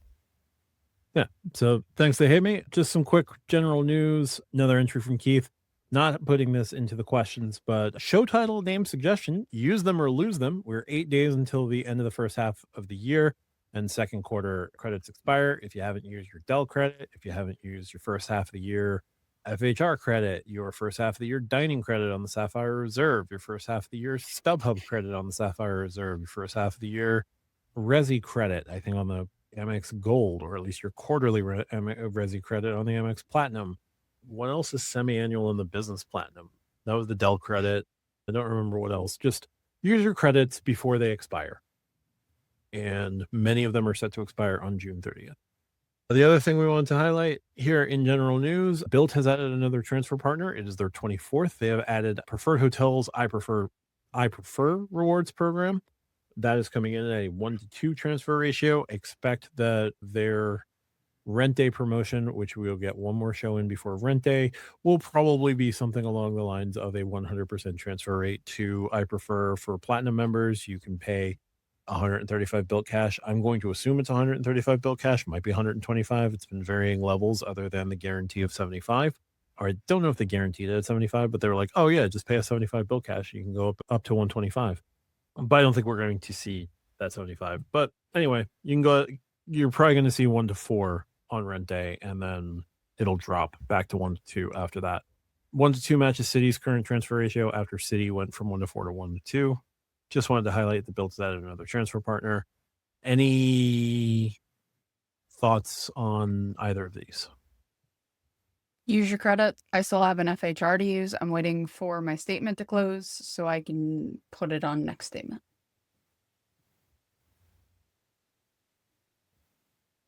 Yeah. So thanks, they hate me. Just some quick general news. Another entry from Keith. Not putting this into the questions, but show title, name suggestion, use them or lose them. We're 8 days until the end of the first half of the year, and second quarter credits expire. If you haven't used your Dell credit, if you haven't used your first half of the year FHR credit, your first half of the year dining credit on the Sapphire Reserve, your first half of the year StubHub credit on the Sapphire Reserve, your first half of the year Resi credit, I think on the Amex Gold, or at least your quarterly Resi credit on the Amex Platinum. What else is semi-annual in the Business Platinum? That was the Dell credit. I don't remember what else. Just use your credits before they expire. and many of them are set to expire on June 30th. The other thing we wanted to highlight here in general news, Bilt has added another transfer partner. It is their 24th. They have added Preferred Hotels iPrefer rewards program. That is coming in at a 1-to-2 transfer ratio. Expect that their rent day promotion, which we will get one more show in before rent day, will probably be something along the lines of a 100% transfer rate to iPrefer. For platinum members, you can pay 135 Bilt cash. I'm going to assume it's 135 Bilt cash, might be 125. It's been varying levels other than the guarantee of 75. Or I don't know if they guaranteed it at 75, but they were like, oh yeah, just pay us 75 Bilt cash. You can go up to 125. But I don't think we're going to see that 75. But anyway, you can go, you're probably going to see 1-to-4 on rent day, and then it'll drop back to 1-to-2 after that. 1-to-2 matches City's current transfer ratio after City went from 1-to-4 to 1-to-2. Just wanted to highlight the Bilt added another transfer partner. Any thoughts on either of these? Use your credit. I still have an FHR to use. I'm waiting for my statement to close so I can put it on next statement.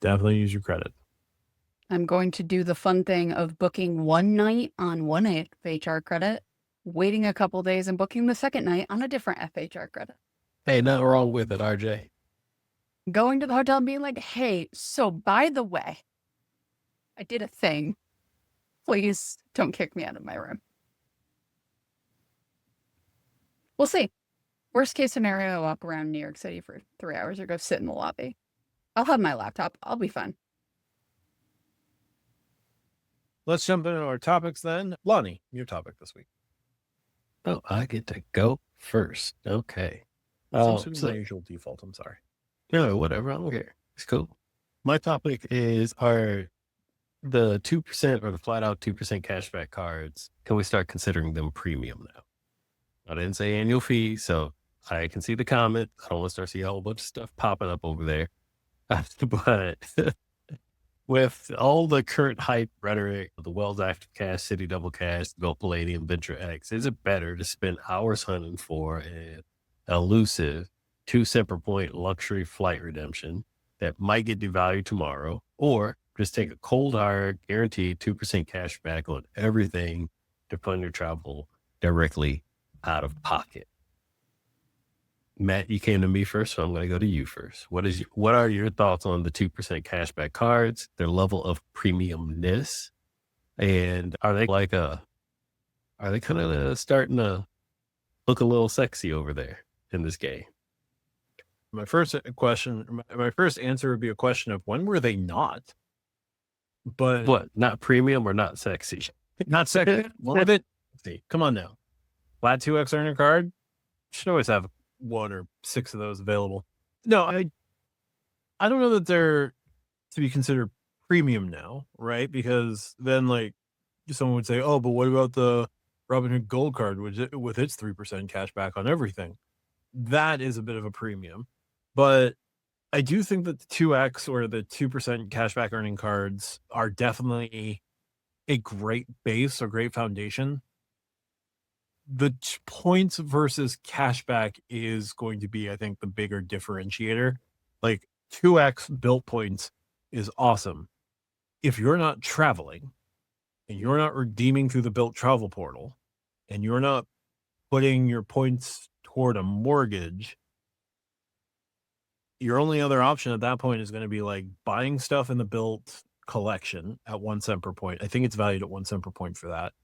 Definitely use your credit. I'm going to do the fun thing of booking one night on one FHR credit, waiting a couple days and booking the second night on a different FHR credit. Hey, nothing wrong with it, RJ. Going to the hotel and being like, hey, so by the way, I did a thing. Please don't kick me out of my room. We'll see. Worst case scenario, I'll walk around New York City for 3 hours or go sit in the lobby. I'll have my laptop. I'll be fine. Let's jump into our topics then. Lani, your topic this week. Oh, I get to go first. Okay. Seems to be my usual default. I'm sorry. No, whatever. I don't care. It's cool. My topic is, are the 2% or the flat out 2% cashback cards, can we start considering them premium now? I didn't say annual fee, so I can see the comment. I don't want to start seeing a whole bunch of stuff popping up over there. But with all the current hype rhetoric, the Wells Active Cash, City Double Cash, Bilt Palladium, Venture X, is it better to spend hours hunting for an elusive 2-cent point luxury flight redemption that might get devalued tomorrow, or just take a cold hard guaranteed 2% cash back on everything to fund your travel directly out of pocket? Matt, you came to me first, so I'm going to go to you first. What are your thoughts on the 2% cashback cards, their level of premiumness, and are they kind of starting to look a little sexy over there in this game? My first answer would be a question of when were they not? But what, not premium or not sexy? Not sexy. One of it. Come on now. Flat 2X earner card. Should always have 1 or 6 of those available. No, I don't know that they're to be considered premium now, right? Because then like someone would say, oh, but what about the Robinhood Gold card with its 3% cash back on everything? That is a bit of a premium. But I do think that the 2X or the 2% cashback earning cards are definitely a great base, a great foundation. The points versus cashback is going to be, I think, the bigger differentiator. Like 2X Bilt points is awesome. If you're not traveling and you're not redeeming through the Bilt travel portal and you're not putting your points toward a mortgage, your only other option at that point is going to be like buying stuff in the Bilt collection at 1 cent per point. I think it's valued at 1 cent per point for that.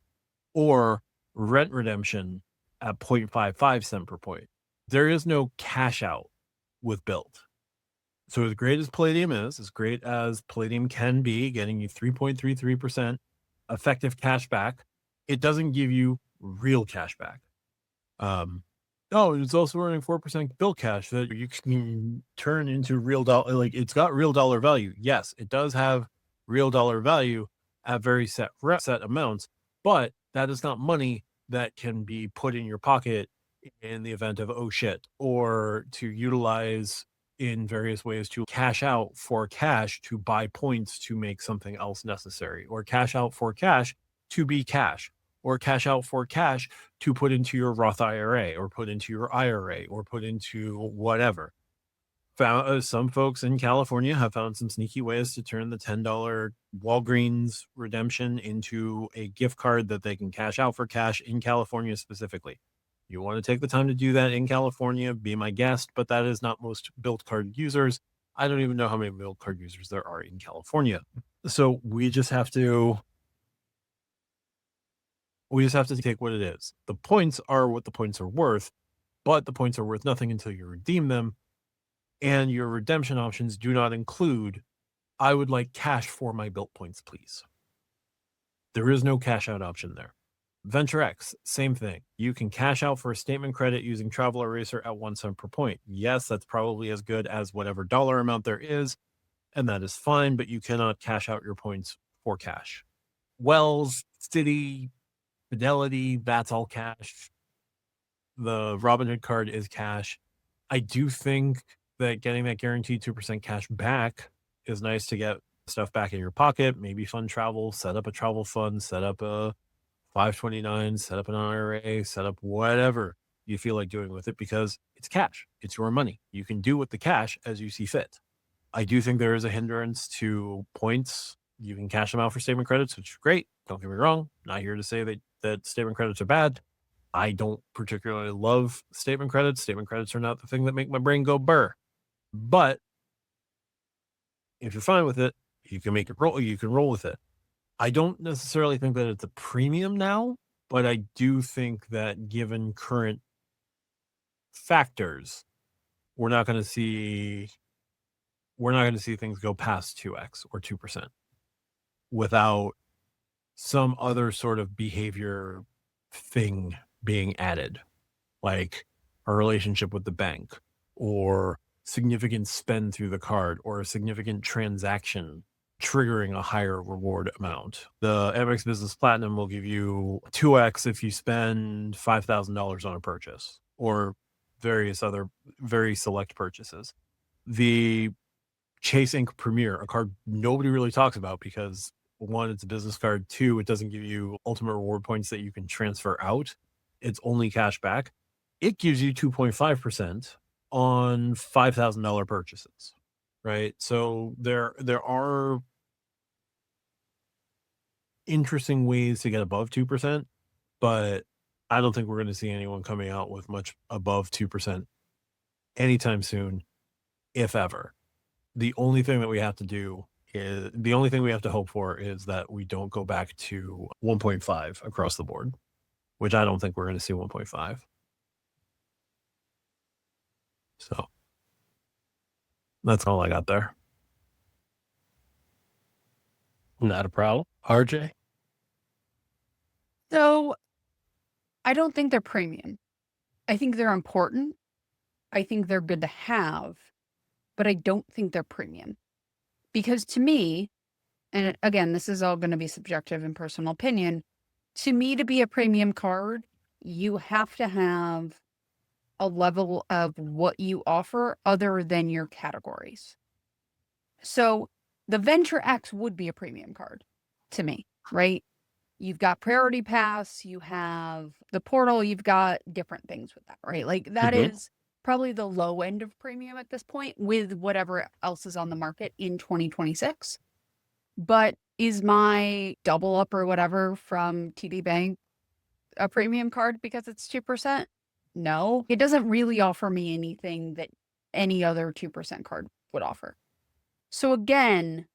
Or rent redemption at 0.55 cent per point. There is no cash out with Bilt. So as great as Palladium is, as great as Palladium can be, getting you 3.33% effective cash back, it doesn't give you real cash back. It's also earning 4% Bilt cash that you can turn into real dollar. Like it's got real dollar value. Yes, it does have real dollar value at very set amounts, but that is not money that can be put in your pocket in the event of, oh shit, or to utilize in various ways to cash out for cash to buy points to make something else necessary, or cash out for cash to be cash, or cash out for cash to put into your Roth IRA or put into your IRA or put into whatever. found some folks in California have found some sneaky ways to turn the $10 Walgreens redemption into a gift card that they can cash out for cash in California specifically. You want to take the time to do that in California, be my guest, but that is not most Bilt card users. I don't even know how many Bilt card users there are in California. So we just have to take what it is. The points are what the points are worth, but the points are worth nothing until you redeem them. And your redemption options do not include, I would like cash for my Bilt points, please. There is no cash out option there. Venture X, same thing. You can cash out for a statement credit using Travel Eraser at 1 cent per point. Yes, that's probably as good as whatever dollar amount there is, and that is fine, but you cannot cash out your points for cash. Wells, Citi, Fidelity, that's all cash. The Robinhood card is cash. I do think that getting that guaranteed 2% cash back is nice to get stuff back in your pocket, maybe fund travel, set up a travel fund, set up a 529, set up an IRA, set up whatever you feel like doing with it, because it's cash. It's your money. You can do with the cash as you see fit. I do think there is a hindrance to points. You can cash them out for statement credits, which is great. Don't get me wrong. Not here to say that statement credits are bad. I don't particularly love statement credits. Statement credits are not the thing that make my brain go burr. But if you're fine with it, you can make it roll. You can roll with it. I don't necessarily think that it's a premium now, but I do think that given current factors, we're not going to see things go past 2x or 2% without some other sort of behavior thing being added, like a relationship with the bank or significant spend through the card or a significant transaction triggering a higher reward amount. The Amex Business Platinum will give you 2x if you spend $5,000 on a purchase or various other very select purchases. The Chase Ink Premier, a card nobody really talks about because 1, it's a business card. 2, it doesn't give you ultimate reward points that you can transfer out. It's only cash back. It gives you 2.5% on $5,000 purchases, right? So there are interesting ways to get above 2%, but I don't think we're going to see anyone coming out with much above 2% anytime soon, if ever. The only thing we have to hope for is that we don't go back to 1.5 across the board, which I don't think we're going to see 1.5. So that's all I got there. Not a problem. RJ? So I don't think they're premium. I think they're important. I think they're good to have, but I don't think they're premium. Because to me, and again, this is all going to be subjective and personal opinion, to me, to be a premium card, you have to have a level of what you offer other than your categories. So the Venture X would be a premium card to me, right? You've got Priority Pass, you have the portal, you've got different things with that, right? Like that is probably the low end of premium at this point with whatever else is on the market in 2026. But is my double up or whatever from TD Bank a premium card because it's 2%? No, it doesn't really offer me anything that any other 2% card would offer. So again,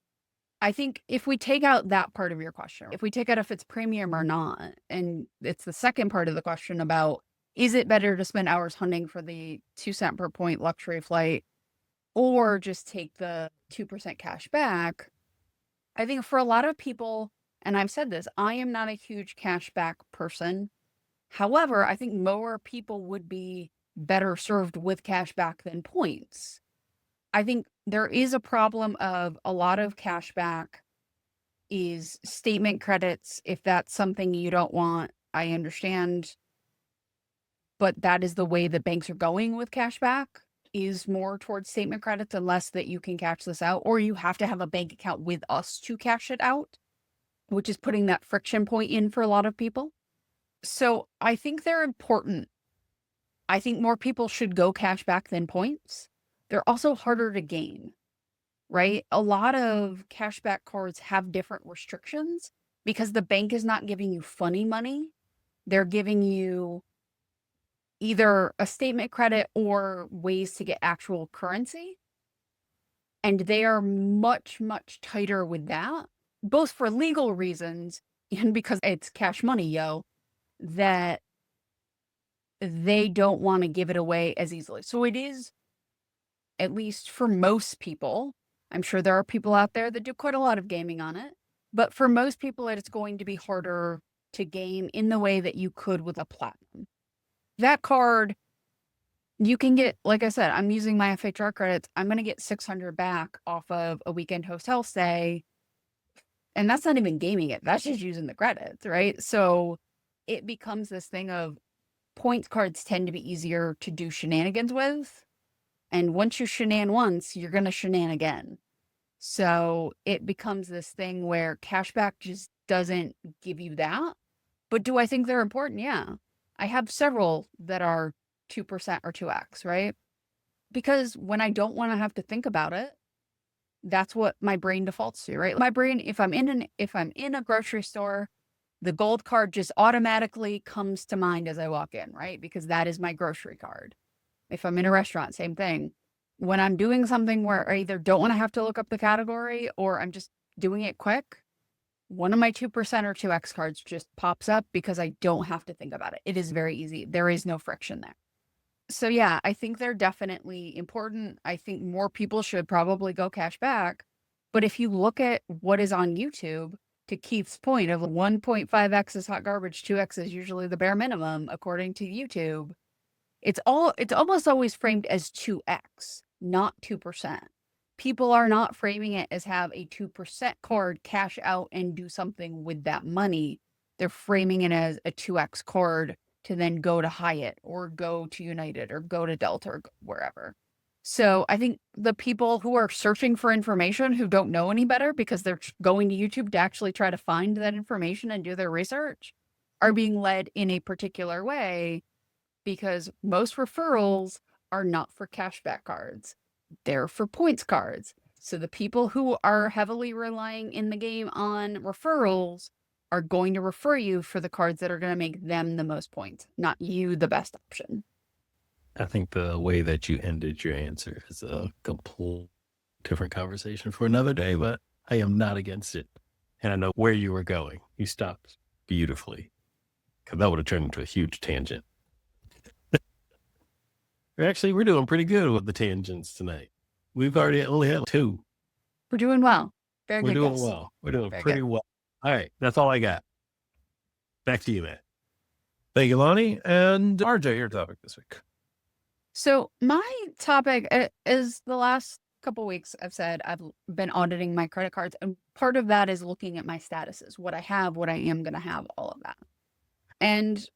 I think if we take out that part of your question, if we take out if it's premium or not, and it's the second part of the question about, is it better to spend hours hunting for the 2 cent per point luxury flight or just take the 2% cash back? I think for a lot of people, and I've said this, I am not a huge cashback person. However, I think more people would be better served with cashback than points. I think there is a problem of a lot of cashback is statement credits. If that's something you don't want, I understand. But that is the way that banks are going with cashback, is more towards statement credits unless that you can cash this out, or you have to have a bank account with us to cash it out, which is putting that friction point in for a lot of people. So I think they're important. I think more people should go cashback than points. they're also harder to gain, right? A lot of cashback cards have different restrictions because the bank is not giving you funny money. They're giving you either a statement credit or ways to get actual currency. And they are much, much tighter with that, both for legal reasons and because it's cash money, that they don't want to give it away as easily. So it is, at least for most people, I'm sure there are people out there that do quite a lot of gaming on it, but for most people, it's going to be harder to game in the way that you could with a platinum. That card, you can get, like I said, I'm using my FHR credits. I'm going to get 600 back off of a weekend hotel stay. And that's not even gaming it. That's just using the credits, right? So it becomes this thing of points cards tend to be easier to do shenanigans with. And once you shenan once, you're going to shenan again. So it becomes this thing where cashback just doesn't give you that. But do I think they're important? Yeah. I have several that are 2% or 2x, right? Because when I don't want to have to think about it, that's what my brain defaults to, right? My brain, if I'm in a grocery store, the gold card just automatically comes to mind as I walk in, right? Because that is my grocery card. If I'm in a restaurant, same thing. When I'm doing something where I either don't want to have to look up the category or I'm just doing it quick, one of my 2% or 2x cards just pops up because I don't have to think about it. It is very easy. There is no friction there. So yeah, I think they're definitely important. I think more people should probably go cash back. But if you look at what is on YouTube, to Keith's point of 1.5x is hot garbage, 2x is usually the bare minimum, according to YouTube, it's almost always framed as 2x, not 2%. People are not framing it as have a 2% card, cash out and do something with that money. They're framing it as a 2x card to then go to Hyatt or go to United or go to Delta or wherever. So I think the people who are searching for information who don't know any better because they're going to YouTube to actually try to find that information and do their research are being led in a particular way because most referrals are not for cashback cards. They're for points cards. So the people who are heavily relying in the game on referrals are going to refer you for the cards that are going to make them the most points, not you the best option. I think the way that you ended your answer is a complete different conversation for another day, but I am not against it. And I know where you were going. You stopped beautifully because that would have turned into a huge tangent. Actually, we're doing pretty good with the tangents tonight. We've only had 2. We're doing well. Very We're good. doing guess. well. We're doing Very pretty good. well. All right. That's all I got. Back to you, Matt. Thank you, Lani. And RJ, your topic this week. So my topic is the last couple weeks I've said I've been auditing my credit cards, and part of that is looking at my statuses, what I have, what I am going to have, all of that, and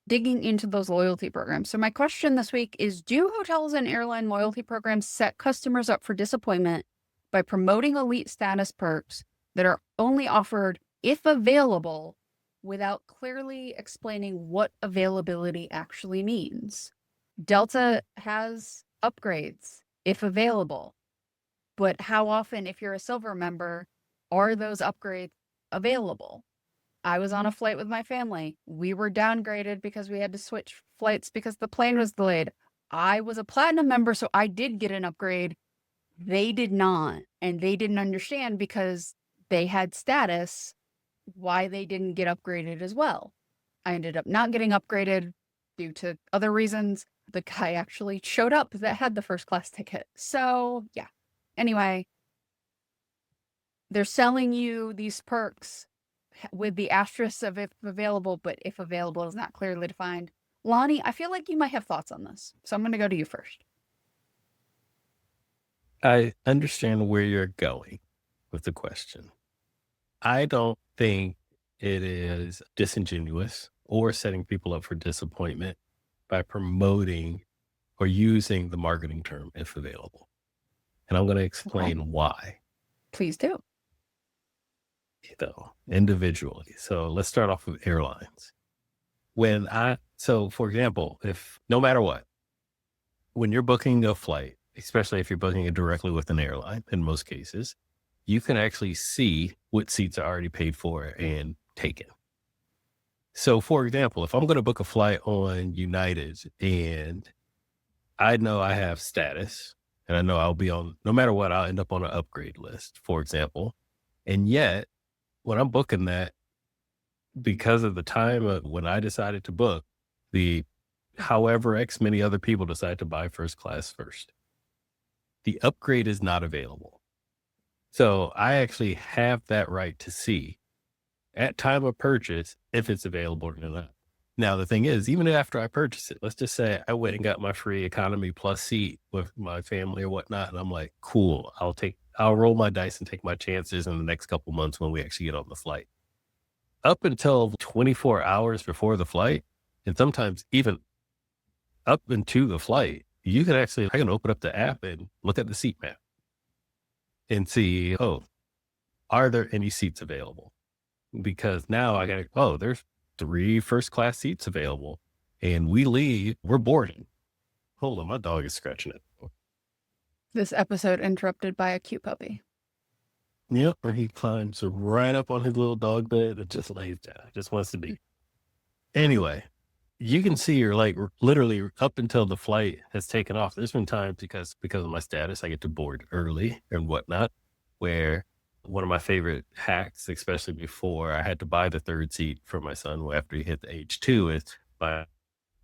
digging into those loyalty programs. So my question this week is, do hotels and airline loyalty programs set customers up for disappointment by promoting elite status perks that are only offered if available without clearly explaining what availability actually means? Delta has upgrades if available, but how often, if you're a silver member, are those upgrades available? I was on a flight with my family. We were downgraded because we had to switch flights because the plane was delayed. I was a platinum member, so I did get an upgrade. They did not, and they didn't understand because they had status why they didn't get upgraded as well. I ended up not getting upgraded due to other reasons. The guy actually showed up that had the first class ticket. So yeah. Anyway, they're selling you these perks with the asterisk of if available, but if available is not clearly defined. Lani, I feel like you might have thoughts on this. So I'm going to go to you first. I understand where you're going with the question. I don't think it is disingenuous or setting people up for disappointment by promoting or using the marketing term if available. And I'm going to explain why. Please do. Individually. So let's start off with airlines. So for example, if no matter what, when you're booking a flight, especially if you're booking it directly with an airline, in most cases, you can actually see what seats are already paid for and taken. So, for example, if I'm going to book a flight on United and I know I have status and I know I'll be on, no matter what, I'll end up on an upgrade list, for example. And yet, when I'm booking that, because of the time of when I decided to book, however X many other people decide to buy first class first, the upgrade is not available. So I actually have that right to see at time of purchase if it's available or not. Now, the thing is, even after I purchase it, let's just say I went and got my free economy plus seat with my family or whatnot. And I'm like, cool, I'll roll my dice and take my chances in the next couple months when we actually get on the flight. Up until 24 hours before the flight, and sometimes even up into the flight, I can open up the app and look at the seat map and see, are there any seats available? Because now there's 3 first class seats available and we're boarding. Hold on, my dog is scratching it. This episode interrupted by a cute puppy. Yep, or he climbs right up on his little dog bed and just lays down. Just wants to be. Anyway, you can see you're like literally up until the flight has taken off. There's been times because of my status, I get to board early and whatnot, where one of my favorite hacks, especially before I had to buy the 3rd seat for my son after he hit the age 2, is buy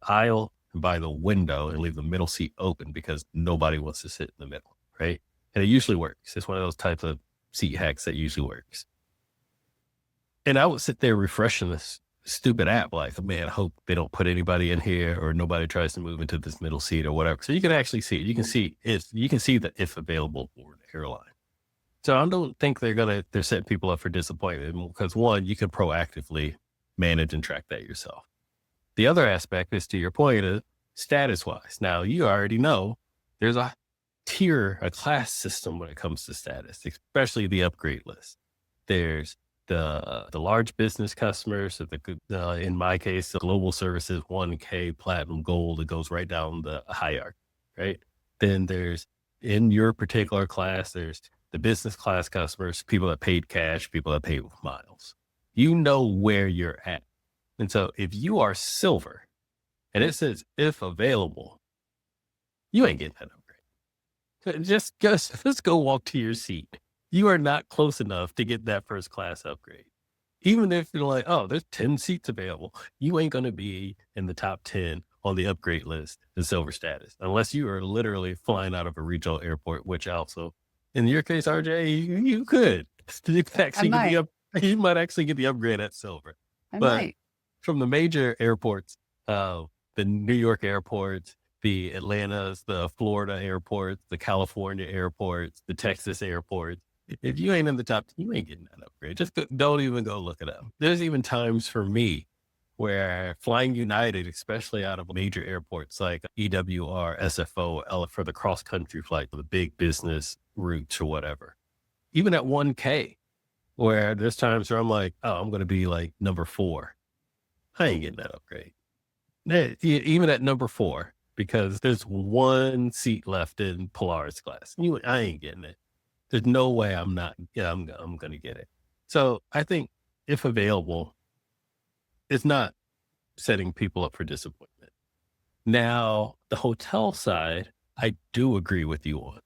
aisle and by the window and leave the middle seat open because nobody wants to sit in the middle, right? And it usually works. It's one of those types of seat hacks that usually works. And I would sit there refreshing this stupid app like, man, I hope they don't put anybody in here or nobody tries to move into this middle seat or whatever. So you can actually see it. You can see the if available for the airline. So I don't think they're setting people up for disappointment because, one, you can proactively manage and track that yourself. The other aspect is, to your point, is status wise. Now you already know there's a class system when it comes to status, especially the upgrade list. There's the large business customers, so in my case, the global services, 1K, platinum, gold, it goes right down the hierarchy, right? Then there's, in your particular class, there's the business class customers, people that paid cash, people that paid with miles. You know where you're at. And so if you are silver and it says if available, you ain't getting that upgrade. Just go walk to your seat. You are not close enough to get that first class upgrade. Even if you're like, there's 10 seats available, you ain't going to be in the top 10 on the upgrade list in silver status, unless you are literally flying out of a regional airport, which also, in your case, RJ, you could. You might actually get the upgrade at silver. I but might. From the major airports, the New York airports, the Atlantas, the Florida airports, the California airports, the Texas airports, if you ain't in the top, you ain't getting that upgrade. Just don't even go look it up. There's even times for me where flying United, especially out of major airports like EWR, SFO, for the cross-country flight, the big business routes or whatever, even at 1K, where there's times where I'm like, I'm going to be like number 4. I ain't getting that upgrade. Even at number 4, because there's 1 seat left in Polaris class. I ain't getting it. There's no way I'm going to get it. So I think if available, it's not setting people up for disappointment. Now, the hotel side, I do agree with you on.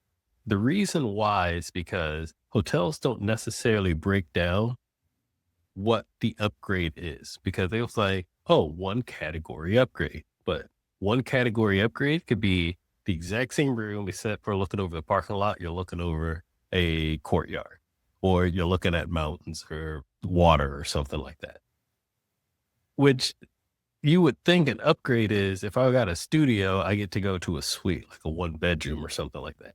The reason why is because hotels don't necessarily break down what the upgrade is, because they was like, 1 category upgrade. But 1 category upgrade could be the exact same room, except for looking over the parking lot, you're looking over a courtyard, or you're looking at mountains or water or something like that. Which you would think an upgrade is, if I got a studio, I get to go to a suite, like a 1-bedroom or something like that.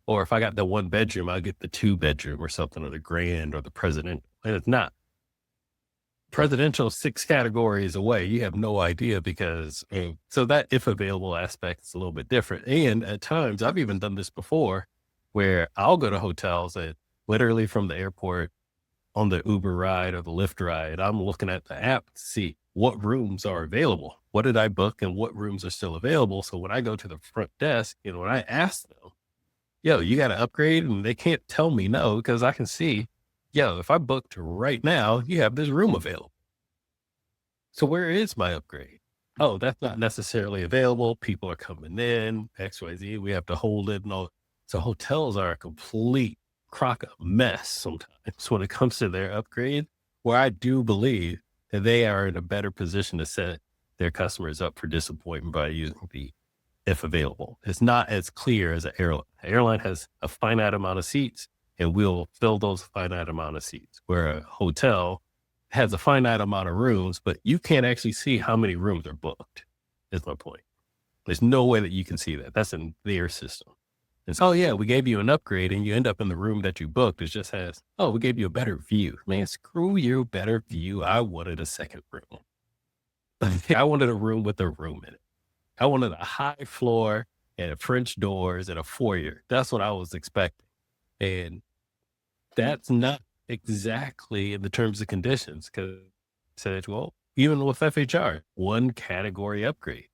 Or if I got the 1-bedroom, I get the 2-bedroom or something, or the grand or the presidential. And it's not. Presidential 6 categories away. You have no idea, because so that if available aspect is a little bit different. And at times, I've even done this before, where I'll go to hotels and literally from the airport on the Uber ride or the Lyft ride, I'm looking at the app to see what rooms are available. What did I book and what rooms are still available? So when I go to the front desk and when I ask them, yo, you got to upgrade. And they can't tell me no, because I can see, yo, if I booked right now, you have this room available. So where is my upgrade? Oh, that's not necessarily available. People are coming in, XYZ. We have to hold it and all. So hotels are a complete crock of mess sometimes when it comes to their upgrade, where I do believe that they are in a better position to set their customers up for disappointment by using the if available. It's not as clear as an airline. An airline has a finite amount of seats and we'll fill those finite amount of seats, where a hotel has a finite amount of rooms, but you can't actually see how many rooms are booked, is my point. There's no way that you can see that. That's in their system. It's, oh yeah, we gave you an upgrade and you end up in the room that you booked. It just has, oh, we gave you a better view. Man, screw your better view. I wanted a second room. I wanted a room with a room in it. I wanted a high floor and French doors and a foyer. That's what I was expecting. And that's not exactly in the terms and conditions, because it said, well, even with FHR, one category upgrade.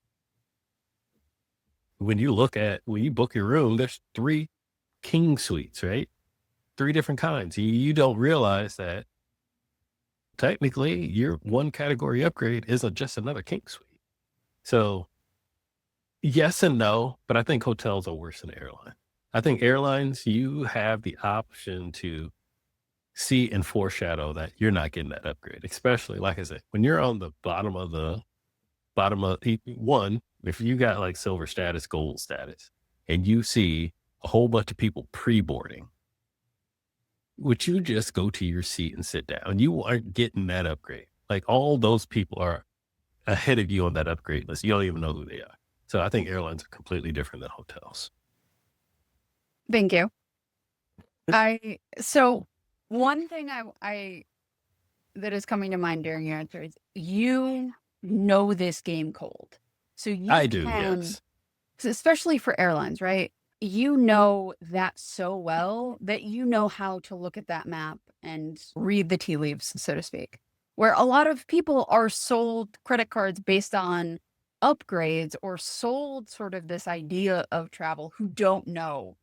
When you book your room, there's 3 king suites, right? 3 different kinds. You don't realize that technically your one category upgrade isn't just another king suite. So yes and no, but I think hotels are worse than airline. I think airlines, you have the option to see and foreshadow that you're not getting that upgrade, especially, like I said, when you're on the bottom of one, if you got like silver status, gold status, and you see a whole bunch of people pre-boarding, would you just go to your seat and sit down? You aren't getting that upgrade. Like, all those people are ahead of you on that upgrade list. You don't even know who they are. So I think airlines are completely different than hotels. Thank you. So one thing I that is coming to mind during your answer is, you know this game cold. So I do, yes. especially for airlines, right? You know that so well that you know how to look at that map and read the tea leaves, so to speak. Where a lot of people are sold credit cards based on upgrades, or sold sort of this idea of travel, who don't know.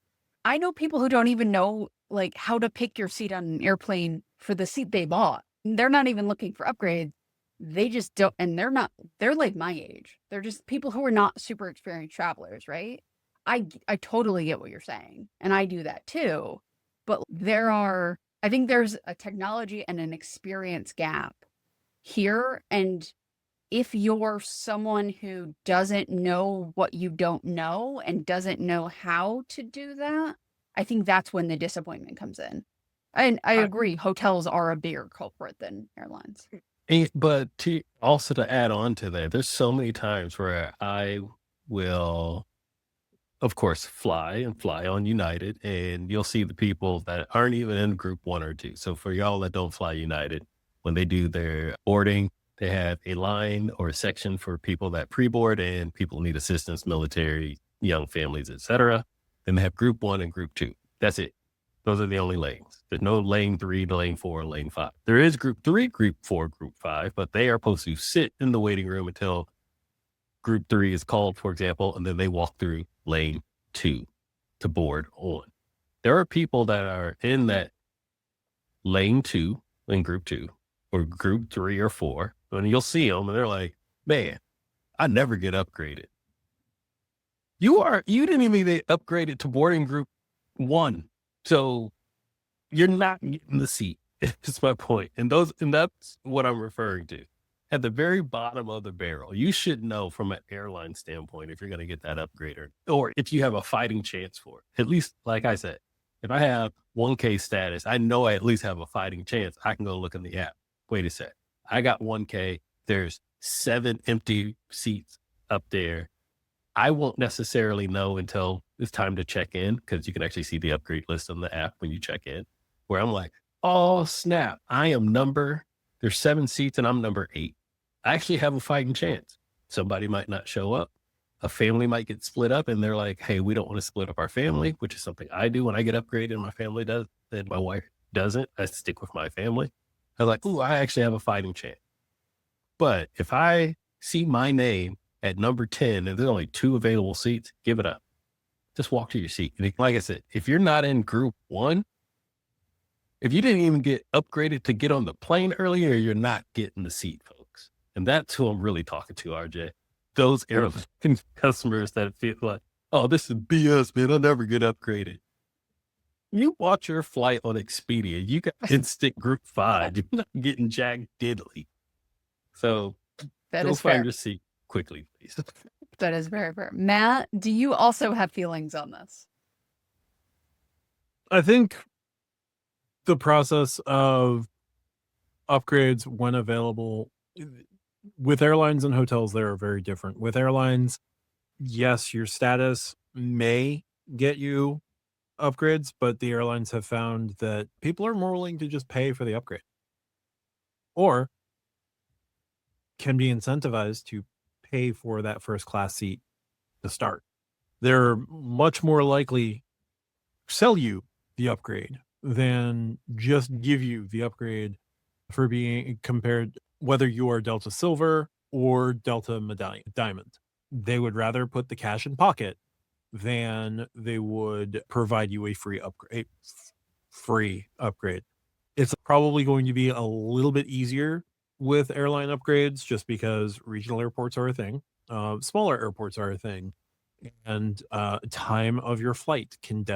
I know people who don't even know like how to pick your seat on an airplane for the seat they bought. They're not even looking for upgrades. They just don't, and they're like my age. They're just people who are not super experienced travelers, right? I totally get what you're saying. And I do that too. But I think there's a technology and an experience gap here. And if you're someone who doesn't know what you don't know and doesn't know how to do that, I think that's when the disappointment comes in. And I agree, hotels are a bigger culprit than airlines. But to add on to that, there's so many times where I will, of course, fly on United, and you'll see the people that aren't even in group 1 or 2. So for y'all that don't fly United, when they do their boarding, they have a line or a section for people that pre-board and people need assistance, military, young families, etc. Then they have group 1 and group 2. That's it. Those are the only lanes. There's no lane 3, lane 4, lane 5. There is group 3, group 4, group 5, but they are supposed to sit in the waiting room until group 3 is called, for example, and then they walk through lane 2 to board on. There are people that are in that lane 2 in group 2 or group 3 or 4, and you'll see them and they're like, man, I never get upgraded. You didn't even get upgraded to boarding group 1. So you're not getting the seat. It's my point. And that's what I'm referring to. At the very bottom of the barrel, you should know from an airline standpoint if you're going to get that upgrade, or if you have a fighting chance for it. At least, like I said, if I have 1K status, I know I at least have a fighting chance. I can go look in the app. Wait a sec. I got 1K. There's 7 empty seats up there. I won't necessarily know until it's time to check in, because you can actually see the upgrade list on the app when you check in, where I'm like, oh, snap. There's 7 seats and I'm number 8. I actually have a fighting chance. Somebody might not show up. A family might get split up and they're like, hey, we don't want to split up our family, which is something I do when I get upgraded and my family does, and my wife doesn't. I stick with my family. I'm like, ooh, I actually have a fighting chance. But if I see my name at number 10 and there's only 2 available seats, give it up. just walk to your seat. And like I said, if you're not in group 1, if you didn't even get upgraded to get on the plane earlier, you're not getting the seat, folks. And that's who I'm really talking to, RJ. Those airline customers that feel like, oh, this is BS, man. I'll never get upgraded. You bought your flight on Expedia. You got instant group 5. You're not getting jack diddly. So That go is find fair. your seat quickly, please. That is very fair. Matt, do you also have feelings on this? I think the process of upgrades when available with airlines and hotels, they are very different. With airlines, yes, your status may get you upgrades, but the airlines have found that people are more willing to just pay for the upgrade or can be incentivized to pay for that first class seat to start. They're much more likely to sell you the upgrade than just give you the upgrade for being compared, whether you are Delta Silver or Delta Medallion Diamond. They would rather put the cash in pocket than they would provide you a free upgrade. It's probably going to be a little bit easier with airline upgrades just because regional airports are a thing. Smaller airports are a thing. And time of your flight can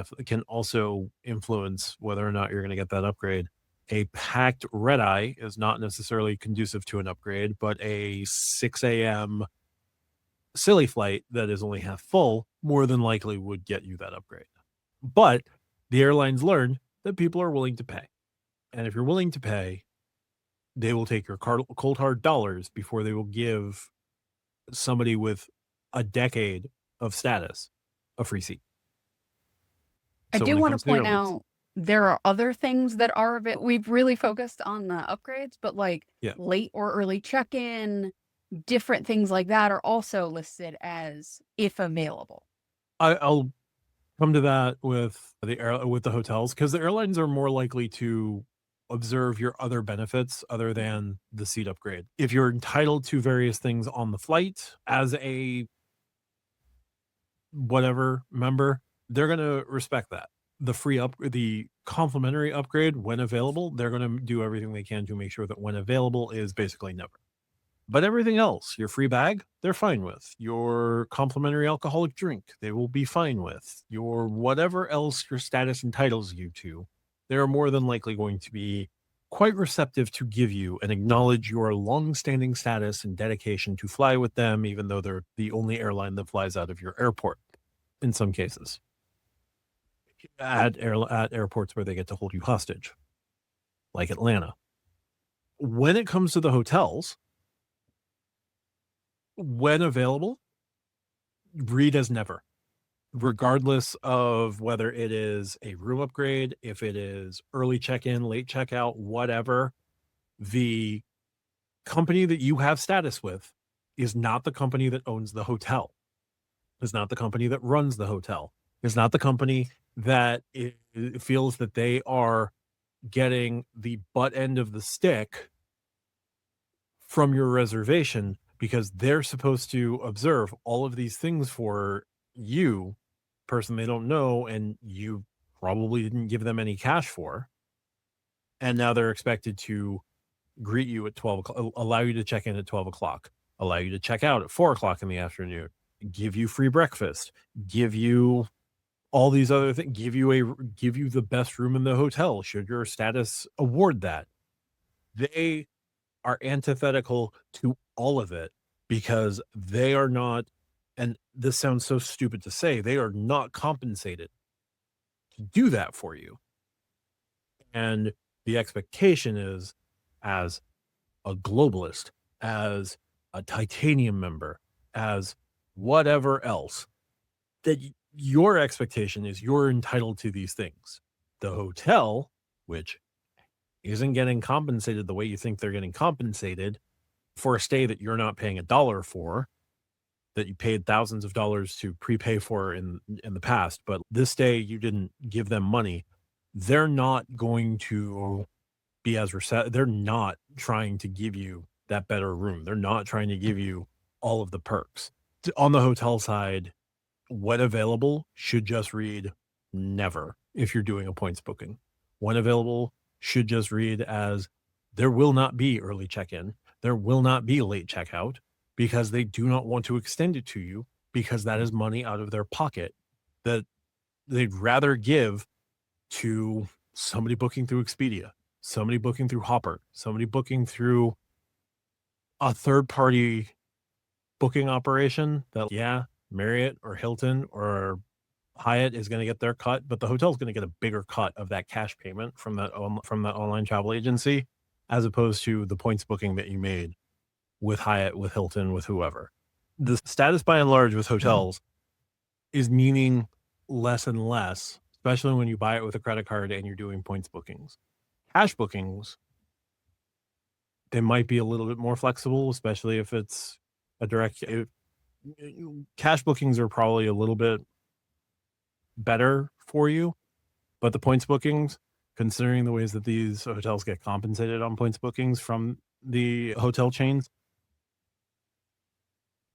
also influence whether or not you're going to get that upgrade. A packed red eye is not necessarily conducive to an upgrade, but a 6 a.m. silly flight that is only half full more than likely would get you that upgrade. But the airlines learned that people are willing to pay. And if you're willing to pay, they will take your cold hard dollars before they will give somebody with a decade of status a free seat. I So do when it want comes to to the point airlines- out there are other things that are a bit. We've really focused on the upgrades, but like Yeah. late or early check-in, different things like that are also listed as if available. I'll come to that with the hotels because the airlines are more likely to observe your other benefits other than the seat upgrade. If you're entitled to various things on the flight as a whatever member, they're going to respect that. The complimentary upgrade when available, they're going to do everything they can to make sure that when available is basically never. But everything else, your free bag, they're fine with. Your complimentary alcoholic drink, they will be fine with. Your whatever else your status entitles you to, they're more than likely going to be quite receptive to give you and acknowledge your long-standing status and dedication to fly with them, even though they're the only airline that flies out of your airport in some cases. At airports where they get to hold you hostage, like Atlanta. When it comes to the hotels, when available, read as never, regardless of whether it is a room upgrade, if it is early check-in, late checkout, whatever. The company that you have status with is not the company that owns the hotel, is not the company that runs the hotel, is not the company that it feels that they are getting the butt end of the stick from your reservation because they're supposed to observe all of these things for you, person they don't know, and you probably didn't give them any cash for. And now they're expected to greet you at 12 o'clock, allow you to check in at 12 o'clock, allow you to check out at 4 o'clock in the afternoon, give you free breakfast, give you all these other things, give you the best room in the hotel should your status award that. They are antithetical to all of it because they are not, and this sounds so stupid to say, they are not compensated to do that for you. And the expectation is, as a globalist, as a titanium member, as whatever else, that your expectation is you're entitled to these things. The hotel, which isn't getting compensated the way you think they're getting compensated for a stay that you're not paying $1 for, that you paid thousands of dollars to prepay for in the past, but this day you didn't give them money. They're not going to be as they're not trying to give you that better room. They're not trying to give you all of the perks. On the hotel side, When available should just read never if you're doing a points booking. When available should just read as there will not be early check-in. There will not be late checkout because they do not want to extend it to you because that is money out of their pocket that they'd rather give to somebody booking through Expedia, somebody booking through Hopper, somebody booking through a third-party booking operation that, yeah, Marriott or Hilton or Hyatt is going to get their cut, but the hotel is going to get a bigger cut of that cash payment from that online travel agency, as opposed to the points booking that you made with Hyatt, with Hilton, with whoever. The status by and large with hotels is meaning less and less, especially when you buy it with a credit card and you're doing points bookings. Cash bookings, they might be a little bit more flexible, especially if it's a direct. Cash bookings are probably a little bit better for you, but the points bookings, considering the ways that these hotels get compensated on points bookings from the hotel chains,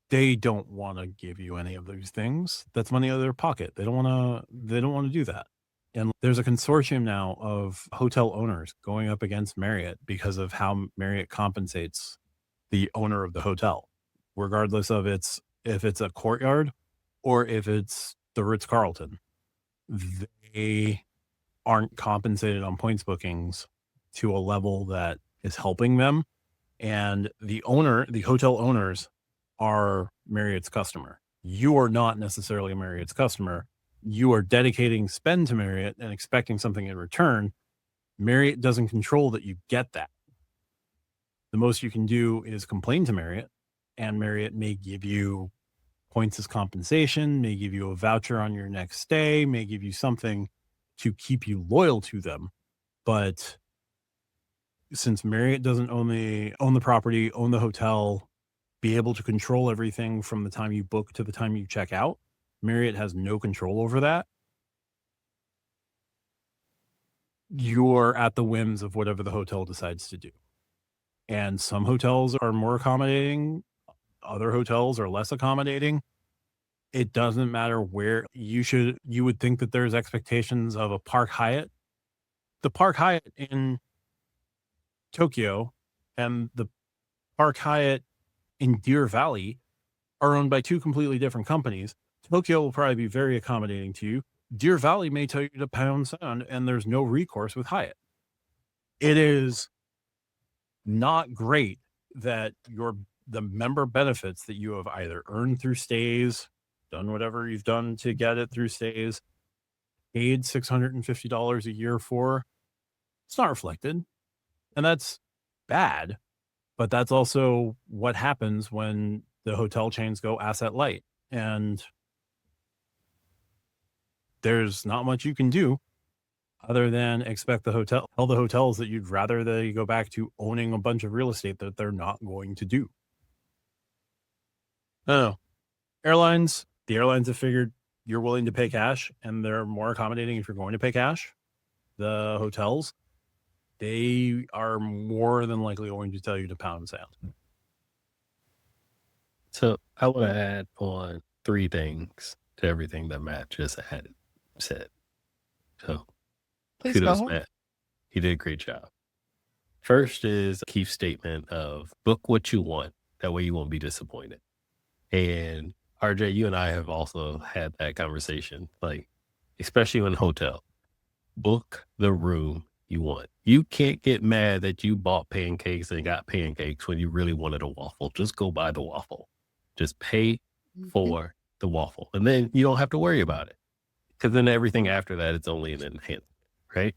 they don't want to give you any of those things. That's money out of their pocket. They don't want to do that. And there's a consortium now of hotel owners going up against Marriott because of how Marriott compensates the owner of the hotel, regardless of if it's a Courtyard or if it's the Ritz-Carlton. They aren't compensated on points bookings to a level that is helping them. And the hotel owners are Marriott's customer. You are not necessarily Marriott's customer. You are dedicating spend to Marriott and expecting something in return. Marriott doesn't control that you get that. The most you can do is complain to Marriott, and Marriott may give you points as compensation, may give you a voucher on your next stay, may give you something to keep you loyal to them. But since Marriott doesn't own the property, own the hotel, be able to control everything from the time you book to the time you check out, Marriott has no control over that. You're at the whims of whatever the hotel decides to do. And some hotels are more accommodating, other hotels are less accommodating. It doesn't matter where you would think that there's expectations of a Park Hyatt. The Park Hyatt in Tokyo and the Park Hyatt in Deer Valley are owned by two completely different companies. Tokyo will probably be very accommodating to you. Deer Valley may tell you to pound sand, and there's no recourse with Hyatt. It is not great that the member benefits that you have either earned through stays, done whatever you've done to get it through stays, paid $650 a year for, it's not reflected. And that's bad, but that's also what happens when the hotel chains go asset light. And there's not much you can do other than expect tell the hotels that you'd rather they go back to owning a bunch of real estate that they're not going to do. I don't know. The airlines have figured you're willing to pay cash and they're more accommodating if you're going to pay cash. The hotels, they are more than likely going to tell you to pound sand. So I want to add on 3 things to everything that Matt just had said. So Please kudos, go. Matt. He did a great job. First is Keith's statement of book what you want. That way you won't be disappointed. And RJ, you and I have also had that conversation, like, especially in a hotel. Book the room you want. You can't get mad that you bought pancakes and got pancakes when you really wanted a waffle. Just go buy the waffle. Just pay for the waffle. And then you don't have to worry about it. Because then everything after that, it's only an enhancement, right?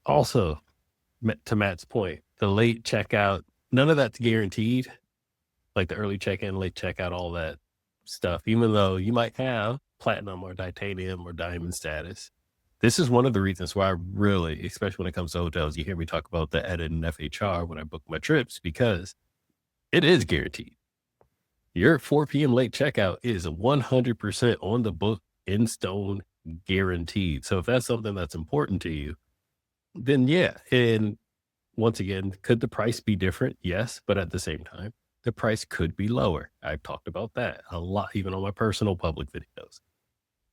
Also, to Matt's point, the late checkout, none of that's guaranteed. Like the early check-in, late checkout, all that stuff, even though you might have platinum or titanium or diamond status. This is one of the reasons why I really, especially when it comes to hotels, you hear me talk about the edit and FHR when I book my trips, because it is guaranteed. Your 4 p.m. late checkout is 100% on the book, in stone, guaranteed. So if that's something that's important to you, then yeah. And once again, could the price be different? Yes. But at the same time, the price could be lower. I've talked about that a lot, even on my personal public videos.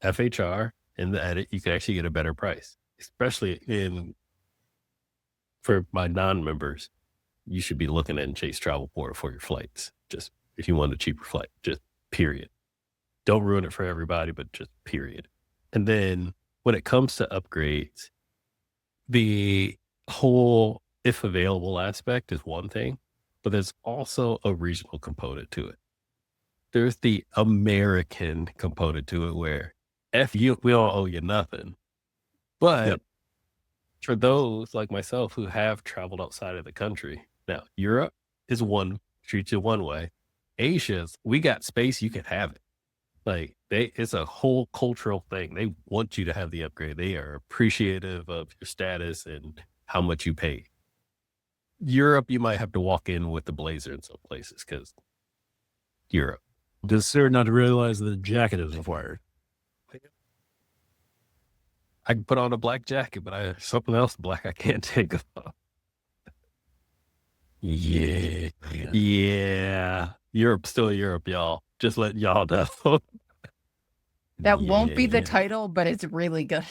FHR in the edit, you can actually get a better price, especially for my non-members. You should be looking at Chase Travelport for your flights. Just if you want a cheaper flight, just period. Don't ruin it for everybody, but just period. And then when it comes to upgrades, the whole if available aspect is one thing, but there's also a regional component to it. There's the American component to it where we don't owe you nothing. But Yep. for those like myself who have traveled outside of the country, now Europe is treats you one way. Asia's, we got space, you can have it. Like it's a whole cultural thing. They want you to have the upgrade. They are appreciative of your status and how much you pay. Europe, you might have to walk in with the blazer in some places because Europe. Just sir not to realize that the jacket is required. I can put on a black jacket, but something else black I can't take off. Yeah. Europe's still Europe, y'all. Just letting y'all know. That won't be the Yeah. title, but it's really good.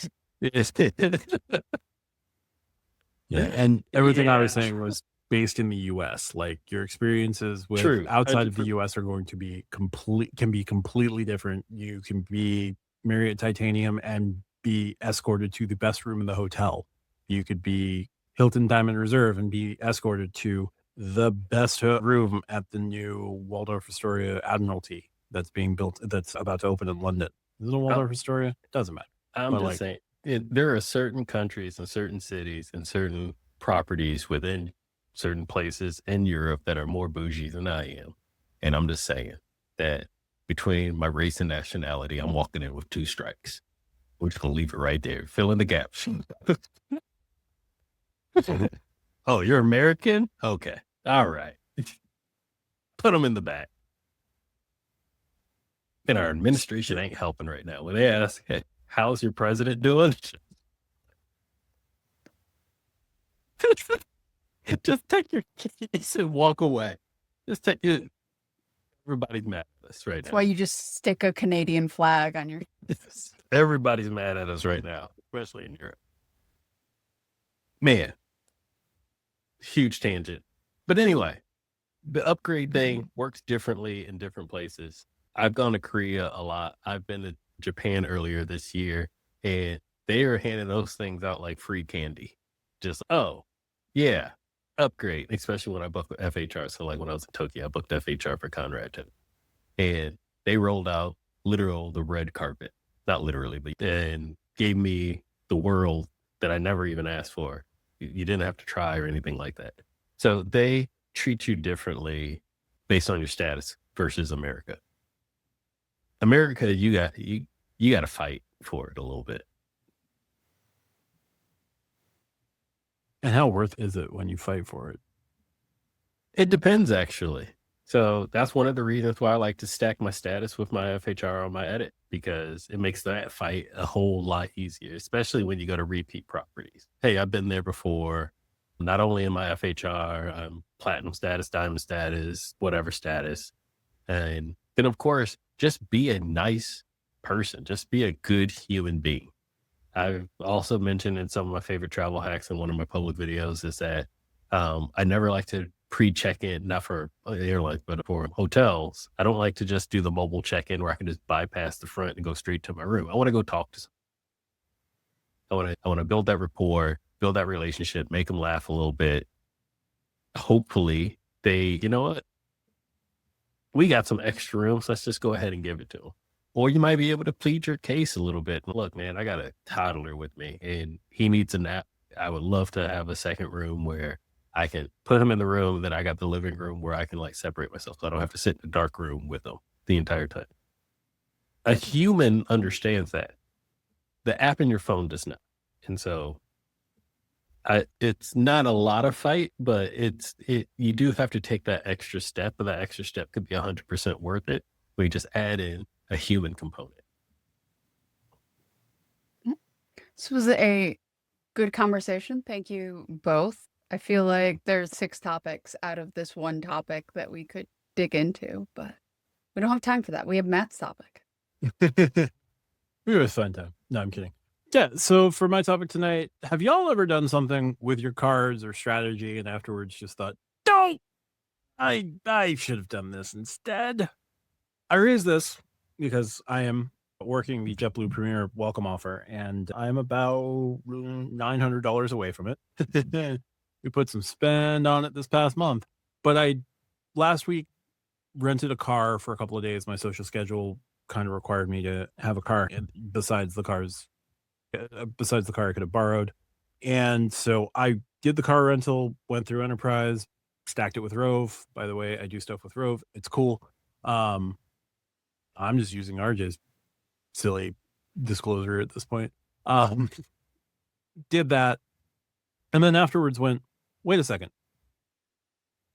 Yeah, and everything I was Yeah. saying was based in the U.S. Like your experiences with True. outside of the U.S. are going to be completely different. You can be Marriott Titanium and be escorted to the best room in the hotel. You could be Hilton Diamond Reserve and be escorted to the best room at the new Waldorf Astoria Admiralty that's being built, that's about to open in London. Is it a Waldorf Astoria? It doesn't matter. I'm But, just like- saying, there are certain countries and certain cities and certain properties within certain places in Europe that are more bougie than I am. And I'm just saying that between my race and nationality, I'm walking in with 2 strikes. We're just going to leave it right there. Fill in the gaps. Oh, you're American? Okay. All right. Put them in the back. And our administration ain't helping right now. When they ask, hey, how's your president doing? Just take your keys and walk away. Just take it. Everybody's mad at us right That's now. why you just stick a Canadian flag on your. Everybody's mad at us right now, especially in Europe. Man, huge tangent. But anyway, the upgrade thing works differently in different places. I've gone to Korea a lot. I've been to Japan earlier this year, and they are handing those things out like free candy. Just, oh, yeah, upgrade, especially when I booked with FHR. So like when I was in Tokyo, I booked FHR for Conrad too. And they rolled out the red carpet, not literally, but and gave me the world that I never even asked for. You didn't have to try or anything like that. So they treat you differently based on your status versus America. America, you got to fight for it a little bit. And how worth is it when you fight for it? It depends, actually. So that's one of the reasons why I like to stack my status with my FHR on my edit, because it makes that fight a whole lot easier, especially when you go to repeat properties. Hey, I've been there before. Not only in my FHR, I'm platinum status, diamond status, whatever status. And then, of course, just be a nice person. Just be a good human being. I've also mentioned in some of my favorite travel hacks in one of my public videos is that I never like to pre-check-in, not for airlines, but for hotels. I don't like to just do the mobile check-in where I can just bypass the front and go straight to my room. I want to go talk to someone. I want to build that rapport, build that relationship, make them laugh a little bit. Hopefully they, you know what? We got some extra rooms. Let's just go ahead and give it to them. Or you might be able to plead your case a little bit. Look, man, I got a toddler with me and he needs a nap. I would love to have a second room where I can put him in the room. Then I got the living room where I can like separate myself so I don't have to sit in a dark room with him the entire time. A human understands that. The app in your phone does not. And so it's not a lot of fight, but you do have to take that extra step, but that extra step could be 100% worth it. We just add in a human component. This was a good conversation. Thank you both. I feel like there's 6 topics out of this one topic that we could dig into, but we don't have time for that. We have Matt's topic. It was fun time. No, I'm kidding. Yeah. So for my topic tonight, have y'all ever done something with your cards or strategy and afterwards just thought, don't, I should have done this instead? I raised this because I am working the JetBlue Premier welcome offer and I'm about $900 away from it. We put some spend on it this past month, but I last week rented a car for a couple of days. My social schedule kind of required me to have a car besides the car I could have borrowed. And so I did the car rental, went through Enterprise, stacked it with Rove. By the way, I do stuff with Rove. It's cool. I'm just using RJ's silly disclosure at this point. Did that. And then afterwards went, wait a second.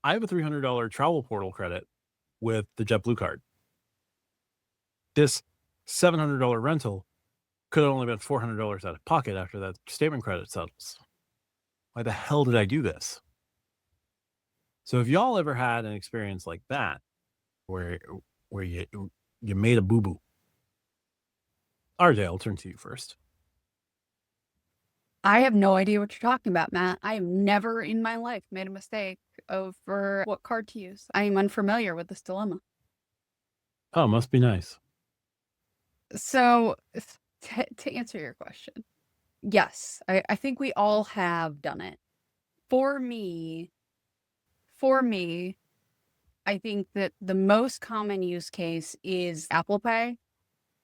I have a $300 travel portal credit with the JetBlue card. This $700 rental could have only been $400 out of pocket after that statement credit settles. Why the hell did I do this? So if y'all ever had an experience like that, where you made a boo-boo, RJ, I'll turn to you first. I have no idea what you're talking about, Matt. I have never in my life made a mistake over what card to use. I am unfamiliar with this dilemma. Oh, must be nice. So to answer your question, yes, I think we all have done it. For me, I think that the most common use case is Apple Pay,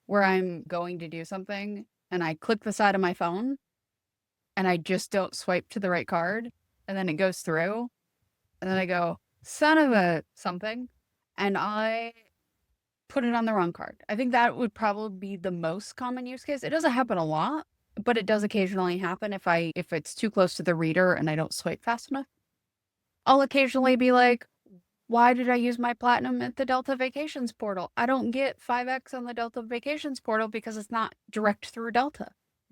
where I'm going to do something and I click the side of my phone and I just don't swipe to the right card and then it goes through and then I go, son of a something, and I put it on the wrong card. I think that would probably be the most common use case. It doesn't happen a lot, but it does occasionally happen if it's too close to the reader and I don't swipe fast enough. I'll occasionally be like, why did I use my platinum at the Delta Vacations portal? I don't get 5x on the Delta Vacations portal because it's not direct through Delta.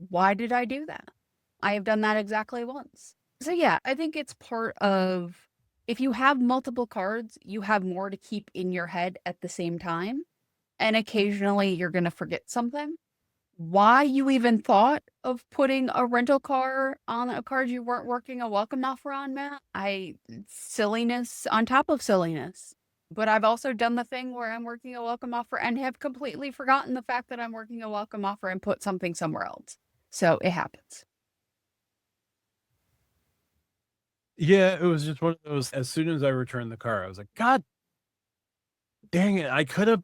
Why did I do that? I have done that exactly once. So yeah, I think it's part of, if you have multiple cards, you have more to keep in your head at the same time. And occasionally you're going to forget something. Why you even thought of putting a rental car on a card you weren't working a welcome offer on, Matt? Silliness on top of silliness. But I've also done the thing where I'm working a welcome offer and have completely forgotten the fact that I'm working a welcome offer and put something somewhere else. So it happens. Yeah, it was just one of those, as soon as I returned the car, I was like, God dang it, I could have.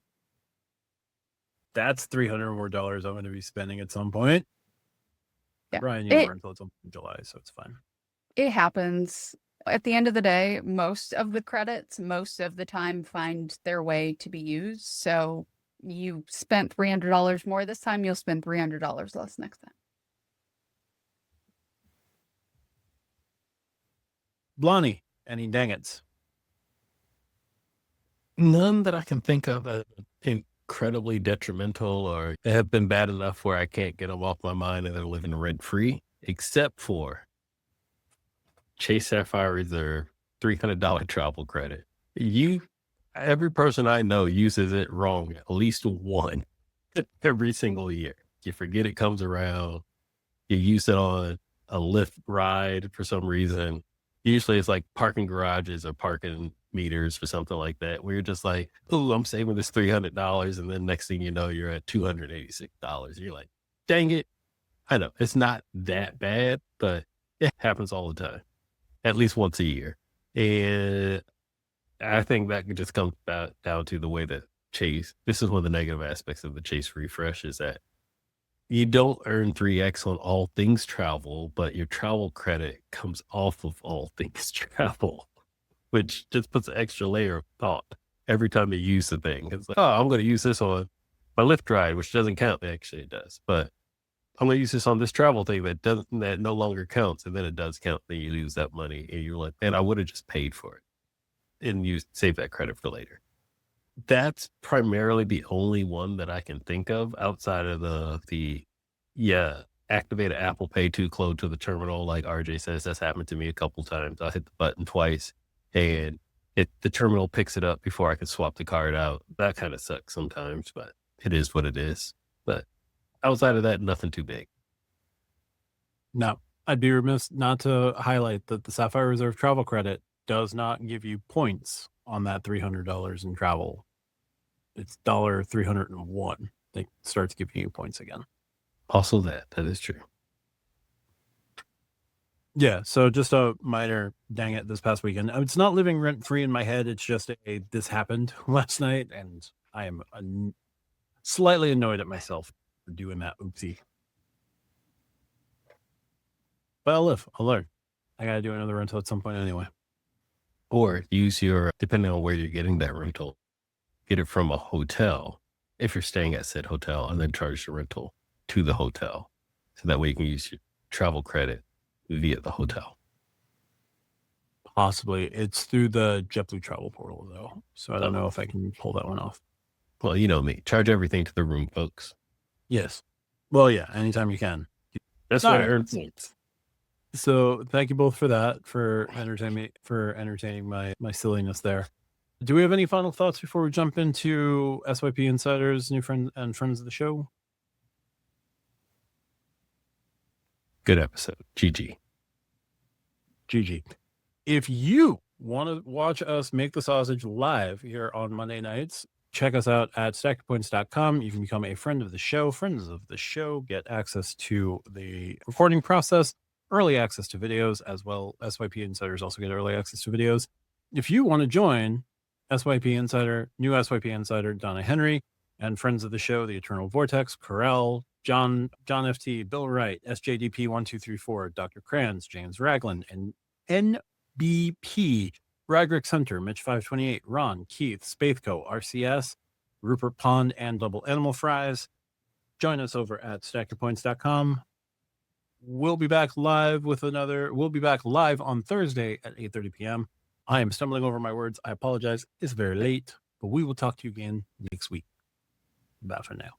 That's $300 more I'm going to be spending at some point. Yeah. Brian, you weren't until July, so it's fine. It happens. At the end of the day, most of the credits, most of the time, find their way to be used. So you spent $300 more this time, you'll spend $300 less next time. Lani, any dang-its? None that I can think of that are incredibly detrimental or have been bad enough where I can't get them off my mind and they're living rent free, except for Chase Sapphire Reserve $300 travel credit. Every person I know uses it wrong at least one every single year. You forget it comes around. You use it on a Lyft ride for some reason. Usually it's like parking garages or parking meters for something like that, where you're just like, oh, I'm saving this $300. And then next thing you know, you're at $286. You're like, dang it. I know it's not that bad, but it happens all the time, at least once a year. And I think that just comes down to the way that Chase, this is one of the negative aspects of the Chase refresh, is that you don't earn 3x on all things travel, but your travel credit comes off of all things travel, which just puts an extra layer of thought every time you use the thing. It's like, oh, I'm going to use this on my Lyft ride, which doesn't count. Actually, it does. But I'm going to use this on this travel thing that no longer counts. And then it does count. Then you lose that money. And you're like, man, I would have just paid for it and you save that credit for later. That's primarily the only one that I can think of outside of the activate Apple Pay too close to the terminal. Like RJ says, that's happened to me a couple times. I hit the button twice and The terminal picks it up before I can swap the card out. That kind of sucks sometimes, but it is what it is. But outside of that, nothing too big. Now, I'd be remiss not to highlight that the Sapphire Reserve travel credit does not give you points on that $300 in travel. It's $301. They starts giving you points again. Also that is true. Yeah, so just a minor dang it this past weekend. It's not living rent free in my head. It's just this happened last night, and I am slightly annoyed at myself for doing that. Oopsie. But I'll learn. I got to do another rental at some point anyway. Or use depending on where you're getting that rental, get it from a hotel if you're staying at said hotel, and then charge the rental to the hotel. So that way you can use your travel credit via the hotel. Possibly. It's through the JetBlue travel portal, though. So I don't know if I can pull that one off. Well, you know me. Charge everything to the room, folks. Yes. Well, yeah, anytime you can. That's All why I right. earn points. So thank you both for that, for entertaining my silliness there. Do we have any final thoughts before we jump into SYP Insiders, new friends and friends of the show? Good episode. GG. GG. If you want to watch us make the sausage live here on Monday nights, check us out at stackerpoints.com. You can become a friend of the show. Friends of the show get access to the recording process, early access to videos, as well. SYP Insiders also get early access to videos. If you want to join SYP Insider, new SYP Insider, Donna Henry, and friends of the show, the Eternal Vortex, Corel, John FT, Bill Wright, SJDP 1234, Dr. Kranz, James Ragland, and NBP, Radrick Hunter, Mitch 528, Ron, Keith, Spathco, RCS, Rupert Pond, and Double Animal Fries. Join us over at stackerpoints.com. We'll be back live on Thursday at 8:30 p.m. I am stumbling over my words. I apologize. It's very late, but we will talk to you again next week. Bye for now.